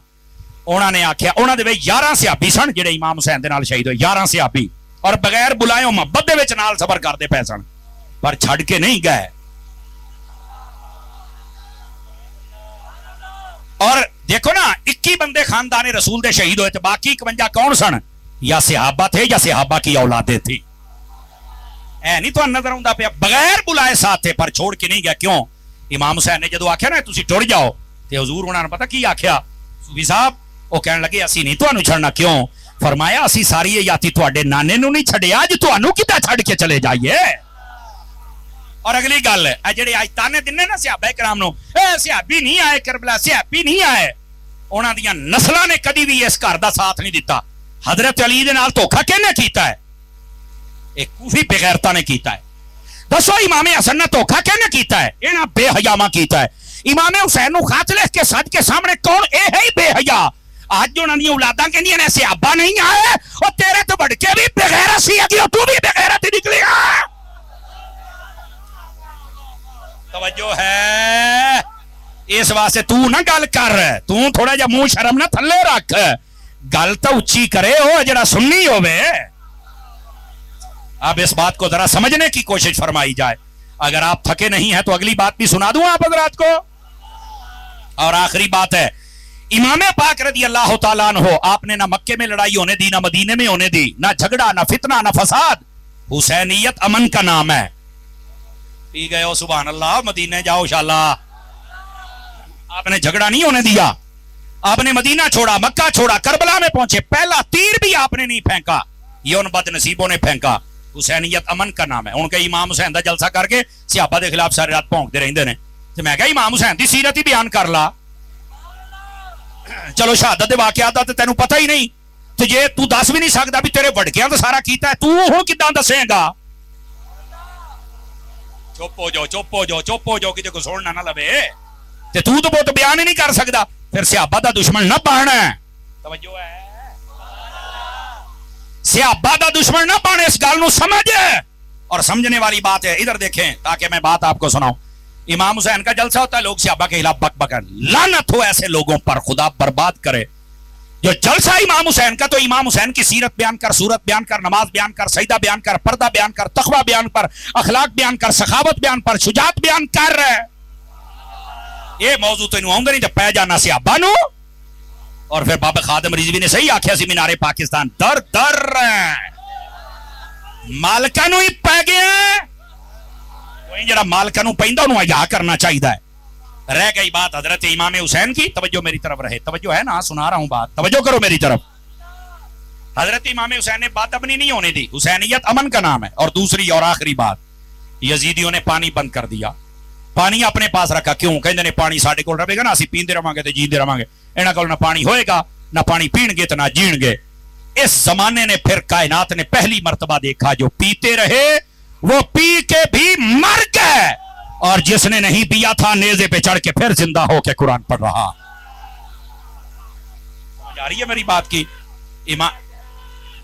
انہوں نے آخیا, انہوں نے 11 صحابی سن جڑے امام حسین دے نال شہید ہوئے, 11 صحابی, اور بغیر بلائے محبت دے وچ نال صبر کردے پے سن, پر چھڑ کے نہیں گئے. اور دیکھو نا 21 بندے خاندان رسول دے شہید ہوئے تھے, باقی 51 کون سن؟ یا صحابہ تھے یا صحابہ کی اولادیں تھی. اے نہیں تو نظر آؤں پیا, بغیر بلائے ساتھ تھے پر چھوڑ کے نہیں گئے. کیوں؟ امام حسین نے جدو آخیا نا تسی ٹر جاؤ تے حضور انہوں نے پتا کی آخیا صوفی صاحب, وہ کہنے لگے اسی نہیں تانوں چھڑنا. کیوں؟ فرمایا اسی ساری یاتی تواڈے نانے نو نہیں چھڑیا, اج تانوں کیتا چھڑ کے چلے جائیے. اور اگلی گل ہے جڑے اج تانے دنے نا صحابہ کرام نو, اے صحابی نہیں آئے کربلا, صحابی نہیں آئے, انہاں دیاں نسلاں نے کدی بھی اس گھر دا ساتھ نہیں دیتا. حضرت علی دے نال دھوکھا کہنے کیتا ہے؟ ایک کوفی بغیرتا نے کیتا ہے. دسو امام حسن نے دھوکھا کہنے کیتا ہے؟ انہاں بے حیاواں کیتا ہے. امام حسین نو خط لکھ کے سج کے سامنے کون اے ہے بے حیا. آج جو انہاں دی اولاداں کہندیاں نے صحابہ نہیں آئے, او تیرے تو بڑھ کے بھی بغیرت سی اگی, تو بھی بغیرت ہی نکلی ہے. توجہ ہے اس واسطے تو نہ گل کر, تو تھوڑا جا منہ شرم نہ تھلے رکھ, گل تو اچھی کرے ہو جڑا سننی ہوے. اب اس بات کو ذرا سمجھنے کی کوشش فرمائی جائے. اگر آپ تھکے نہیں ہیں تو اگلی بات بھی سنا دوں آپ حضرات کو. اور آخری بات ہے, امام پاک رضی اللہ تعالیٰ عنہ, آپ نے نہ مکے میں لڑائی ہونے دی, نہ مدینے میں ہونے دی, نہ جھگڑا, نہ فتنہ, نہ فساد. حسینیت امن کا نام ہے. پی گئے ہو سبحان اللہ, مدینے جاؤ انشاءاللہ. آپ نے جھگڑا نہیں ہونے دیا, آپ نے مدینہ چھوڑا, مکہ چھوڑا, کربلا میں پہنچے, پہلا تیر بھی آپ نے نہیں پھینکا, یہ ان بد نصیبوں نے پھینکا. حسینیت امن کا نام ہے. ان کے امام حسین دا جلسہ کر کے صحابہ دے خلاف ساری رات بھونکتے رہندے نے. تو میں کہا امام حسین دی سیرت ہی بیان کر لا. چلو شہادت دے واقعات دا تے تینوں پتہ ہی نہیں, تو یہ تو دس بھی نہیں سکتا بھی تیرے وڈکیاں تو سارا کیتا ہے, تو ہوں کداں دسیں گا؟ چپ ہو جاؤ, چپ ہو جاؤ, چپ ہو جاؤ, کسی کو سوڑنا نہ لبے. تے تو بہت بیان ہی نہیں کر سکتا, پھر صحابہ دا دشمن نہ بننا. توجہ ہے, صحابہ دا دشمن نہ بنے, اس گل نو سمجھ. اور سمجھنے والی بات ہے, ادھر دیکھیں تاکہ میں بات آپ کو سناؤں. امام حسین کا جلسہ ہوتا ہے, لوگ صحابہ کے خلاف بک بک. لعنت ہو ایسے لوگوں پر, خدا برباد کرے. جو جلسہ امام حسین کا, تو امام حسین کی سیرت بیان کر, صورت بیان کر, نماز بیان کر, سجدہ بیان کر, پردہ بیان کر, تقوی بیان کر, اخلاق بیان کر, سخاوت بیان پر, شجاعت بیان کر. یہ موضوع تو انہوں نہیں, جب پہ جانا صحابہ نو. اور پھر بابا خادم رضوی نے صحیح آکھیا سی مینار پاکستان, در در مالکہ نو ہی پہ گئے, کوئی جڑا مالکہ نو پہندہ انہوں حیا کرنا چاہیے. رہ گئی بات حضرت امام حسین کی, توجہ میری طرف رہے, توجہ ہے نا, سنا رہا ہوں بات, توجہ کرو میری طرف. حضرت امام حسین نے بات اپنی نہیں ہونے دی, حسینیت امن کا نام ہے. اور دوسری اور آخری بات, یزیدیوں نے پانی بند کر دیا, پانی اپنے پاس رکھا. کیوں؟ کہندے نے پانی ساڈے کول رہے گا نا, اسی پیندے رہاں گے تے جیندے رہاں گے, انہاں کول نہ پانی ہوئے گا, نہ پانی پین گے تے نہ جین گے. اس زمانے نے پھر کائنات نے پہلی مرتبہ دیکھا جو پیتے رہے وہ پی کے بھی مر گئے, اور جس نے نہیں پیا تھا نیزے پہ چڑھ کے پھر زندہ ہو کے قرآن پڑھ رہا. سمجھ آ رہی ہے میری بات کی؟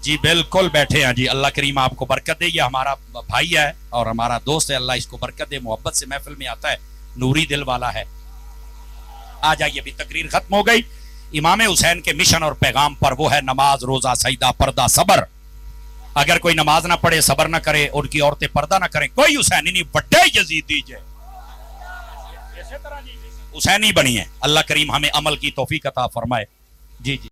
جی بالکل بیٹھے ہیں جی. اللہ کریم آپ کو برکت دے. یہ ہمارا بھائی ہے اور ہمارا دوست ہے. اللہ اس کو برکت دے. محبت سے محفل میں آتا ہے. نوری دل والا ہے. آ جائیے. بھی تقریر ختم ہو گئی. امام حسین کے مشن اور پیغام پر وہ ہے نماز، روزہ، سجدہ، پردہ، صبر. اگر کوئی نماز نہ پڑھے، صبر نہ کرے، ان کی عورتیں پردہ نہ کریں، کوئی حسینی نہیں. بڑے یزیدی جے حسینی بنی ہے. اللہ کریم ہمیں عمل کی توفیق عطا فرمائے. جی جی.